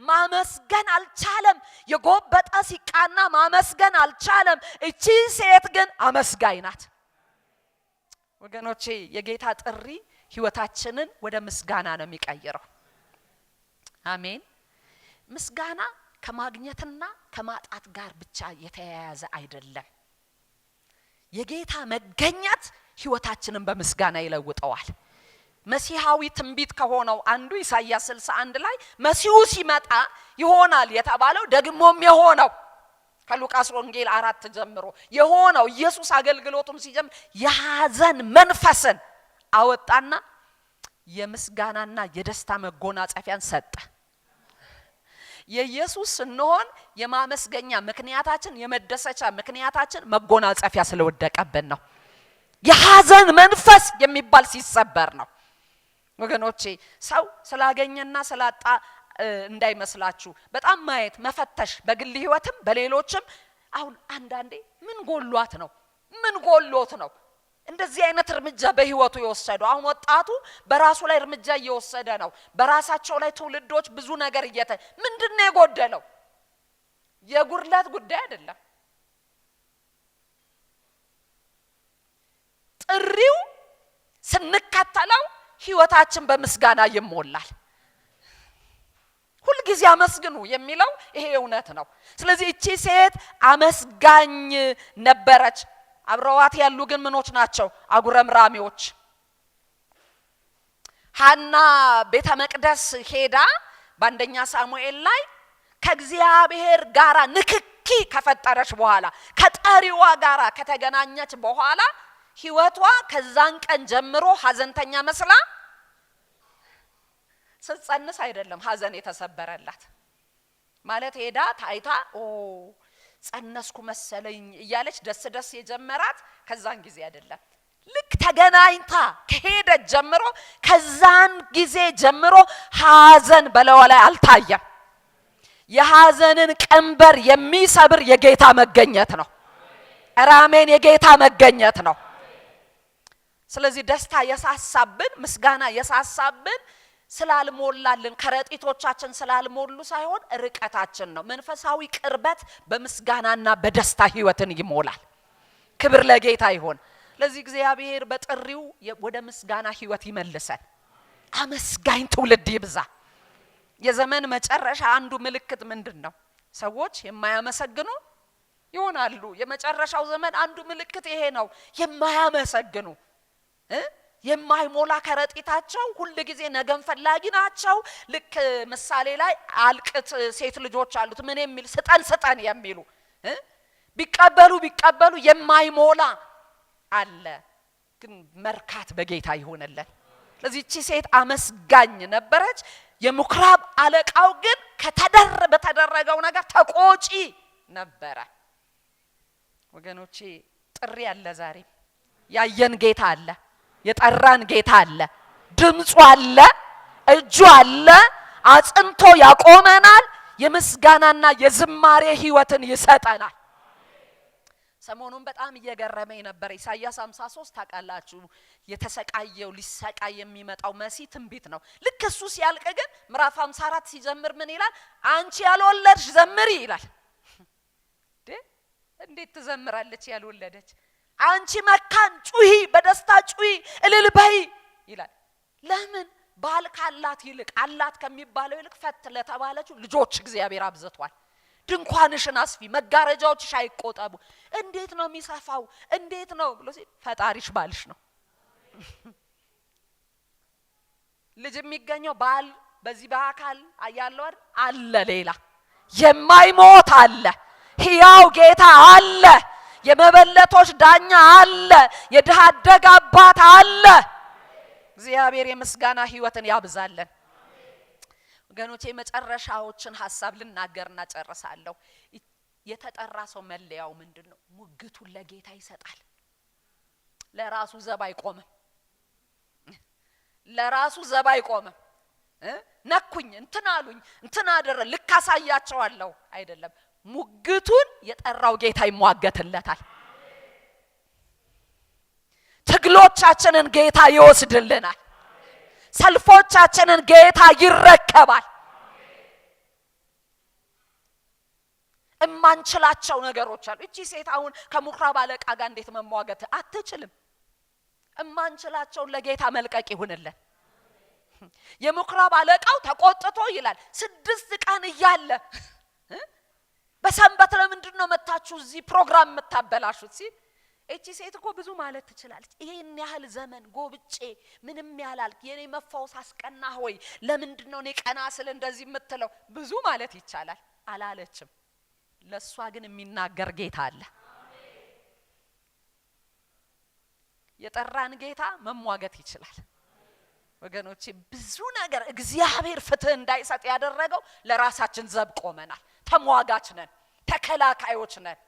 A: ማመስገን አልቻለም። የጎበጠ ሲቃና ማመስገን አልቻለም። እቺ ሴት ግን አመስጋኝ ናት። ወገኖቼ የጌታ ጥሪ ህይወታችንን ወደ ምስጋና ነው የሚቀይረው። አሜን። ምስጋና ከማግኘትና ከማጣት ጋር ብቻ የተያያዘ አይደለም። የጌታ መገኘት ህይወታችንን በምስጋና ይለውጠዋል። መሲሐዊ ትንቢት ከሆነው አንዱ ኢሳይያስ 61 ላይ መሲሁ ሲመጣ ይሆናል የተባለው ደግሞም የሆነው ከሉቃስ ወንጌል 4 ጀምሮ የሆነው ኢየሱስ አገልግሎቱን ሲጀምር የሐዘን መንፈስን አወጣና የምስጋናና የደስታ መጎናጸፊያን ሰጠ። የኢየሱስ እንሆን የማመስገኛ ምክንያታችን የመደሰቻ ምክንያታችን መጎናጸፊያ ስለወደቀብን ነው። የሐዘን መንፈስ የሚባል ሲሰበር ነው። ወገኖቼ ሰው ስላገኘና ስላጣ እንዳይመስላችሁ በጣም ማየት መፈተሽ በግል ህይወትም በሌሎችም። አሁን አንዳንዴ ምን ጎሏት ነው ምን ጎሎት ነው እንደዚህ አይነት እርምጃ በህይወቱ የወሰደው? አሁን ወጣቱ በራሱ ላይ እርምጃ እየወሰደ ነው። በራሳቸው ላይ ትውልዶች ብዙ ነገር ምንድነው የጎደለው? የጉድለት ጉዳይ አይደለም። ጥሪው ስንከተለው ህይወታችን በምስጋና ይሞላል። ሁሉ ጊዜ አመስግኑ የሚለው ይሄ እውነት ነው። ስለዚህ እቺ ሴት አመስጋኝ ነበረች። አብረዋት ያሉ ግን ምኖች ናቸው? አጉረምራሚዎች። ሐና ቤተ መቅደስ ሄዳ በአንደኛ ሳሙኤል ላይ ከእግዚአብሔር ጋራ ንክኪ ከፈጠረች በኋላ ከጠሪዋ ጋራ ከተገናኘች በኋላ ህይወቷ ከዛን ቀን ጀምሮ ሐዘንተኛ መስላ ስትጸንስ አይደለም ሐዘን የተሰበረላት ማለት ሄዳ ታይታ ጸነስኩ መሰለኝ እያለች ደስ የጀመራት ከዛን ጊዜ አይደለም። ልክ ተገናኝታ ከሄደች ጀምሮ ከዛን ጊዜ ጀምሮ ሐዘን በለዋ ላይ አልታየም። የሐዘንን ቀንበር የሚሰብር የጌታ መገኘት ነው። አሜን። የጌታ መገኘት ነው። ስለዚህ ደስታ የሳሳብን ምስጋና የሳሳብን ስላልሞላልን ከረጢቶቻችን ስላልሞሉ ሳይሆን ርቀታችን ነው። መንፈሳዊ ቅርበት በምስጋናና በደስታ ህይወትን ይሞላል። ክብር ለጌታ ይሁን። ለዚህ እግዚአብሔር በጥሪው ወደ ምስጋና ህይወት ይመልሰን። አመስጋኝ ትውልድ ይብዛ። የዘመን መጨረሻ አንዱ ምልክት ምንድነው? ሰዎች የማያመሰግኑ ይሆናሉ። የመጨረሻው ዘመን አንዱ ምልክት ይሄ ነው። የማያመሰግኑ የማይሞላ ከረጢታቸው ሁሉ ጊዜ ነገን ፈላጊ ናቸው። ልክ ምሳሌ ላይ አልቅት ሴት ልጆች አሉት ምን የሚል ስጠን የሚሉ ቢቀበሉ የማይሞላ አለ። ግን መርካት በጌታ ይሆነልን። ስለዚህ እቺ ሴት አመስጋኝ ነበረች። የምኩራብ አለቃው ግን በተደረገው ነገር ተቆጪ ነበረ። ወገኖቼ ጥሪ አለ ዛሬ። ያየን ጌታ አለ፣ የጠራን ጌታ አለ፣ ድምጹ አለ፣ እጁ አለ፣ አጽንቶ ያቆመናል። የምስጋናና የዝማሬ ህይወትን ይሰጠናል። ሰሞኑን በጣም እየገረመኝ ነበር። ኢሳይያስ 53 ታውቃላችሁ፣ የተሰቃየው ሊሰቃይ የሚመጣው መሲህ ትንቢት ነው። ልክ እሱ ሲያልቅ ግን ምዕራፍ 54 ሲጀምር ምን ይላል? አንቺ ያልወለድሽ ዘምሪ ይላል። እንዴት ትዘምራለች ያልወለደች? አንቺ መካን ጩሂ፣ በደስታ ጩሂ፣ እልል በይ ይላል። ለምን? ባል ካላት ይልቅ አላት ከሚባለው ይልቅ ፈት ለተባለችው ልጆች እግዚአብሔር አብዝቷል። ድንኳንሽን አስፊ፣ መጋረጃዎችሽ አይቆጠቡ። እንዴት ነው የሚሰፋው? እንዴት ነው ብሎ ሲል ፈጣሪሽ ባልሽ ነው። ልጅ የሚገኘው ባል በዚህ በአካል ያለው አለ፣ ሌላ የማይሞት አለ፣ ሕያው ጌታ አለ፣ የመበለቶች ዳኛ አለ፣ የድሃ አደግ አባት አለ። እግዚአብሔር የምስጋና ህይወትን ያብዛለን። ወገኖቼ መጨረሻዎችን ሐሳብ ልናገርና ጨርሳለሁ። የተጠራ ሰው መለያው ምንድነው? ሙግቱን ለጌታ ይሰጣል። ለራሱ ዘብ አይቆምም። ለራሱ ዘብ አይቆምም። ነኩኝ፣ እንትን አሉኝ፣ እንትን አደረ ልካሳያቸዋለሁ አይደለም። ሙግቱን የጠራው ጌታ ይሟገትለታል። ትግሎቻችንን ጌታ ይወስድልናል። ሰልፎቻችንን ጌታ ይረከባል። እማንችላቸው ነገሮች አሉ። እቺ ሴት አሁን ከምኩራብ አለቃ ጋር እንዴት መሟገት አትችልም? እማንችላቸውን ለጌታ መልቀቅ ይሁንልን። የምኩራብ አለቃው ተቆጥቶ ይላል 6 ቀን እያለ በሰንበት ለምንድን ነው መታችሁ እዚህ ፕሮግራም የምታበላሹት ሲል እቺ ሴት እኮ ብዙ ማለት ትችላለች። ይሄን ያህል ዘመን ጎብጬ ምንም ያላል የኔ መፋውስ አስቀና ሆይ ለምንድን ነው እኔ ቀና ስለ እንደዚህ የምትለው? ብዙ ማለት ይቻላል። አላለችም። ለሷ ግን የሚናገር ጌታ አለ። የጠራን ጌታ መሟገት ይችላል። ወገኖቼ ብዙ ነገር እግዚአብሔር ፍትህ እንዳይሰጥ ያደረገው ለራሳችን ዘብ ቆመናል። ተሟጋች ነን፣ ተከላካዮች ነን።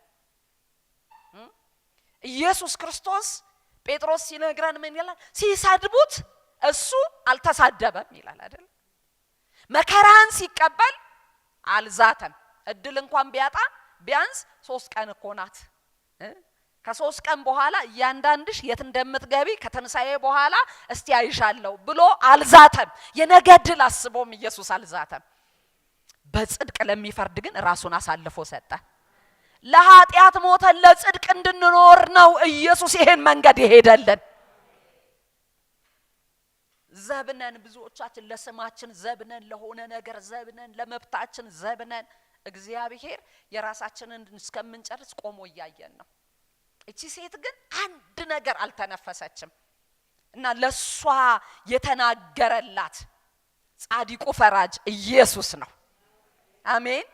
A: ኢየሱስ ክርስቶስ ጴጥሮስ ሲነግረን ምን ይላል? ሲሰድቡት እሱ አልተሳደበም ይላል አይደል? መከራን ሲቀበል አልዛተም። እድል እንኳን ቢያጣ ቢያንስ 3 ቀን እኮ ናት። ከ3 ቀን በኋላ እያንዳንድሽ የት እንደምትገቢ ከተንሳኤ በኋላ እስቲ አይሻለሁ ብሎ አልዛተም። የነገድል አስቦም ኢየሱስ አልዛተም። በጽድቅ ለሚፈርድ ግን ራሱን አሳልፎ ሰጠ። ለኃጢአት ሞተን ለጽድቅ እንድንኖር ነው ኢየሱስ ይሄን መንገድ ይሄደልን። ዘብነን ብዙዎቻችን ለስማችን ዘብነን፣ ለሆነ ነገር ዘብነን፣ ለመብታችን ዘብነን። እግዚአብሔር የራሳችንን እስከምንጨርስ ቆሞ እያየን ነው። እቺ ሴት ግን አንድ ነገር አልተነፈሰችም እና ለሷ የተናገረላት ጻድቁ ፈራጅ ኢየሱስ ነው። አሜን።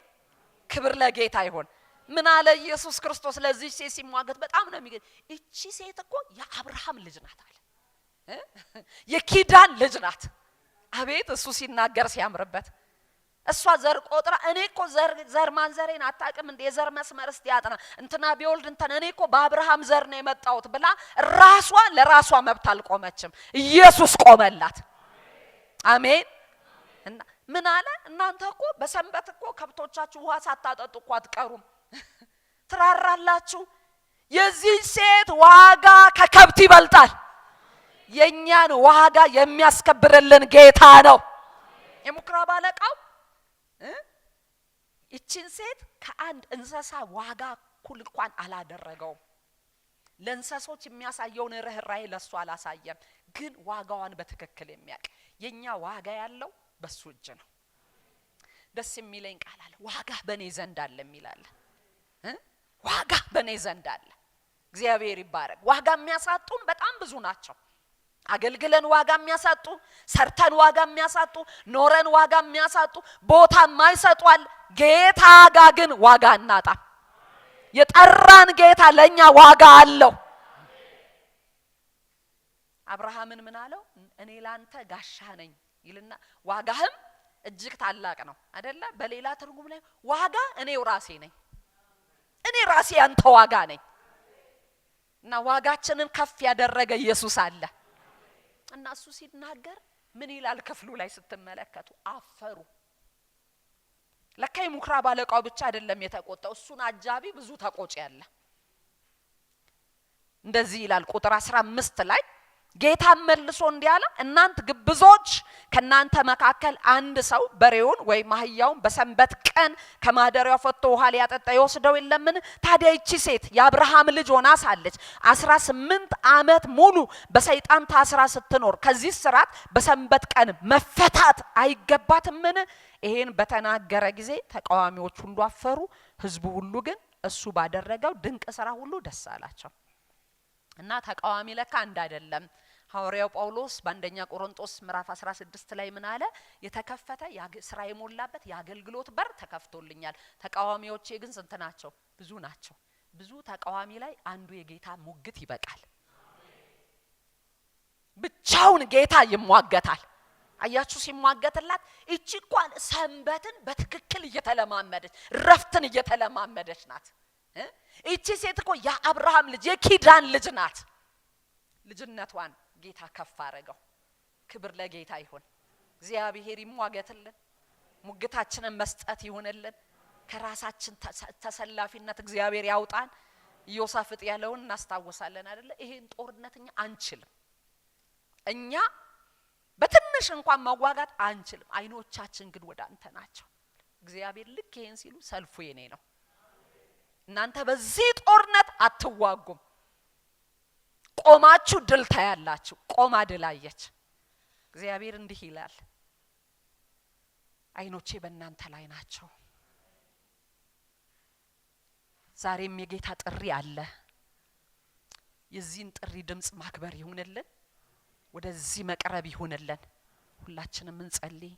A: ክብር ለጌታ ይሁን። ምን አለ ኢየሱስ ክርስቶስ ለዚህ ሴት ሲሟገት በጣም ነው የሚገኝ። እቺ ሴት እኮ የአብርሃም ልጅ ናት አለ። የኪዳን ልጅ ናት። አቤት እሱ ሲናገር ሲያምርበት። እሷ ዘር ቆጥራ እኔ እኮ ዘር ማንዘሬን አታውቅም እንደ የዘር መስመር እስቲ ያጥና እንትና ቢወልድ እንትን እኔ እኮ በአብርሃም ዘር ነው የመጣሁት ብላ ራሷ ለራሷ መብት አልቆመችም። ኢየሱስ ቆመላት። አሜን። እና ምን አለ? እናንተ እኮ በሰንበት እኮ ከብቶቻችሁ ውሃ ሳታጠጡ እኮ አትቀሩም፣ ትራራላችሁ። የዚህ ሴት ዋጋ ከከብት ይበልጣል። የኛን ዋጋ የሚያስከብርልን ጌታ ነው። የምኩራብ አለቃው እቺን ሴት ከአንድ እንስሳ ዋጋ እኩል እንኳን አላደረገውም። ለእንስሶች የሚያሳየውን ርህራሄ ለሱ አላሳየም። ግን ዋጋዋን በትክክል የሚያውቅ የኛ ዋጋ ያለው በሱ እጅ ነው። ደስ የሚለኝ ቃል አለ፣ ዋጋ በኔ ዘንድ አለ የሚላል። ዋጋ በኔ ዘንድ አለ። እግዚአብሔር ይባረክ። ዋጋ የሚያሳጡን በጣም ብዙ ናቸው። አገልግለን ዋጋ የሚያሳጡ፣ ሰርተን ዋጋ የሚያሳጡ፣ ኖረን ዋጋ የሚያሳጡ፣ ቦታ የማይሰጧል። ጌታ ጋር ግን ዋጋ እናጣም። የጠራን ጌታ ለኛ ዋጋ አለው። አብርሃምን ምን አለው? እኔ ላንተ ጋሻ ነኝ ይልና ዋጋህም እጅግ ታላቅ ነው አይደለ? በሌላ ትርጉም ላይ ዋጋ እኔው ራሴ ነኝ። እኔ ራሴ አንተ ዋጋ ነኝ። እና ዋጋችንን ከፍ ያደረገ ኢየሱስ አለ። እና እሱ ሲናገር ምን ይላል ክፍሉ ላይ ስትመለከቱ? አፈሩ። ለካይ ሙክራ ባለቃው ብቻ አይደለም የተቆጣው፣ እሱን አጃቢ ብዙ ተቆጭ ያለ። እንደዚህ ይላል ቁጥር 15 ላይ ጌታ መልሶ እንዲህ አለ፣ እናንተ ግብዞች፣ ከናንተ መካከል አንድ ሰው በሬውን ወይ ማህያውን በሰንበት ቀን ከማደሪያው ፈቶ ውሃ ሊያጠጣ ይወስደው የለምን? ታዲያ ይቺ ሴት የአብርሃም ልጅ ሆና ሳለች 18 ዓመት ሙሉ በሰይጣን ታስራ ስትኖር ከዚህ ስራት በሰንበት ቀን መፈታት አይገባትምን? ይሄን በተናገረ ጊዜ ተቃዋሚዎች ሁሉ አፈሩ። ህዝቡ ሁሉ ግን እሱ ባደረገው ድንቅ ስራ ሁሉ ደስ አላቸው። እና ተቃዋሚ ለካ አንድ አይደለም። ሐዋርያው ጳውሎስ በአንደኛ ቆሮንቶስ ምዕራፍ 16 ላይ ምን አለ? የተከፈተ ስራ የሞላበት የአገልግሎት በር ተከፍቶልኛል። ተቃዋሚዎቼ ግን ስንት ናቸው? ብዙ ናቸው። ብዙ ተቃዋሚ ላይ አንዱ የጌታ ሙግት ይበቃል። ብቻውን ጌታ ይሟገታል። አያችሁ ሲሟገትላት እቺ እንኳን ሰንበትን በትክክል እየተለማመደች ረፍትን እየተለማመደች ናት። እቺ ሴት እኮ የአብርሃም ልጅ የኪዳን ልጅ ናት። ልጅነቷን ጌታ ከፍ አረገው። ክብር ለጌታ ይሁን። እግዚአብሔር ይሟገትልን፣ ሙግታችንን መስጠት ይሁንልን። ከራሳችን ተሰላፊነት እግዚአብሔር ያውጣን። ኢዮሳፍጥ ያለውን እናስታውሳለን አይደለ? ይሄን ጦርነት እኛ አንችልም። እኛ በትንሽ እንኳን መዋጋት አንችልም። አይኖቻችን ግን ወደ አንተ ናቸው። እግዚአብሔር ልክ ይሄን ሲሉ ሰልፉ የኔ ነው፣ እናንተ በዚህ ጦርነት አትዋጉም፣ ቆማችሁ ድል ታያላችሁ። ቆማ ድል አየች። እግዚአብሔር እንዲህ ይላል፣ አይኖቼ በእናንተ ላይ ናቸው። ዛሬም የጌታ ጥሪ አለ። የዚህን ጥሪ ድምጽ ማክበር ይሁንልን፣ ወደዚህ መቅረብ ይሁንልን። ሁላችንም እንጸልይ።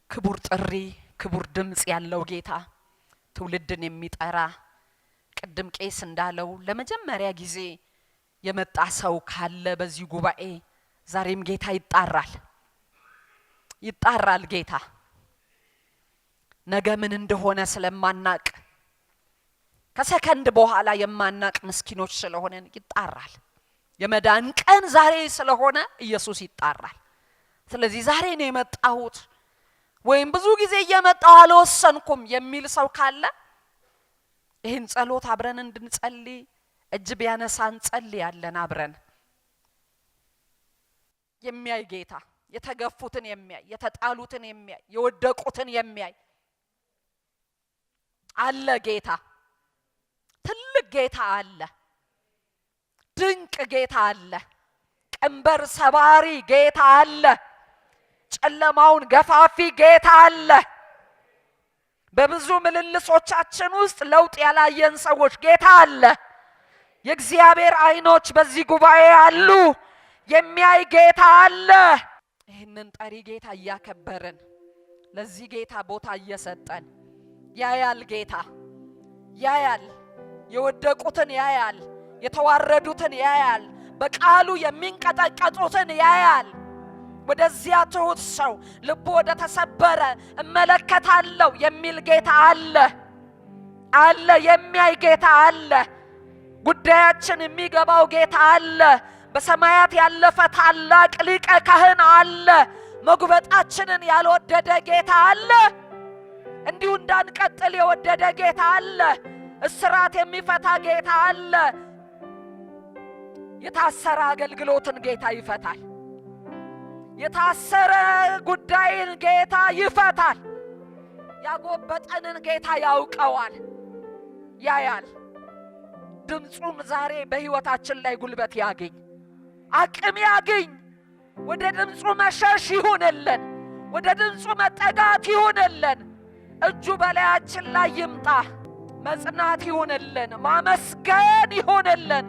A: ክቡር ጥሪ፣ ክቡር ድምጽ ያለው ጌታ፣ ትውልድን የሚጠራ ቅድም ቄስ እንዳለው ለመጀመሪያ ጊዜ የመጣ ሰው ካለ በዚህ ጉባኤ ዛሬም ጌታ ይጣራል። ጌታ ነገ ምን እንደሆነ ስለማናቅ ከሰከንድ በኋላ የማናቅ ምስኪኖች ስለሆነን ይጣራል። የመዳን ቀን ዛሬ ስለሆነ ኢየሱስ ይጣራል። ስለዚህ ዛሬ ነው የመጣሁት ወይም ብዙ ጊዜ እየመጣሁ አልወሰንኩም የሚል ሰው ካለ ይህን ጸሎት አብረን እንድንጸልይ እጅ ቢያነሳ እንጸልያለን። አብረን የሚያይ ጌታ፣ የተገፉትን የሚያይ፣ የተጣሉትን የሚያይ፣ የወደቁትን የሚያይ አለ ጌታ። ትልቅ ጌታ አለ። ድንቅ ጌታ አለ። ቀንበር ሰባሪ ጌታ አለ። ጨለማውን ገፋፊ ጌታ አለ። በብዙ ምልልሶቻችን ውስጥ ለውጥ ያላየን ሰዎች ጌታ አለ። የእግዚአብሔር አይኖች በዚህ ጉባኤ አሉ። የሚያይ ጌታ አለ። ይህንን ጠሪ ጌታ እያከበርን ለዚህ ጌታ ቦታ እየሰጠን ያያል። ጌታ ያያል። የወደቁትን ያያል። የተዋረዱትን ያያል። በቃሉ የሚንቀጠቀጡትን ያያል። ወደዚያ ትሁት ሰው ልቡ ወደ ተሰበረ እመለከታለሁ የሚል ጌታ አለ። የሚያይ ጌታ አለ። ጉዳያችን የሚገባው ጌታ አለ። በሰማያት ያለፈ ታላቅ ሊቀ ካህን አለ። መጉበጣችንን ያልወደደ ጌታ አለ። እንዲሁ እንዳንቀጥል የወደደ ጌታ አለ። እስራት የሚፈታ ጌታ አለ። የታሰረ አገልግሎትን ጌታ ይፈታል። የታሰረ ጉዳይን ጌታ ይፈታል። ያጎበጠንን ጌታ ያውቀዋል፣ ያያል። ድምጹን ዛሬ በህይወታችን ላይ ጉልበት ያገኝ፣ አቅም ያገኝ። ወደ ድምጹ መሸሽ ይሁንልን፣ ወደ ድምጹ መጠጋት ይሁንልን። እጁ በላያችን ላይ ይምጣ። መጽናት ይሆንልን፣ ማመስገን ይሆንልን፣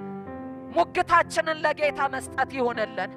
A: ሙግታችንን ለጌታ መስጠት ይሆንልን።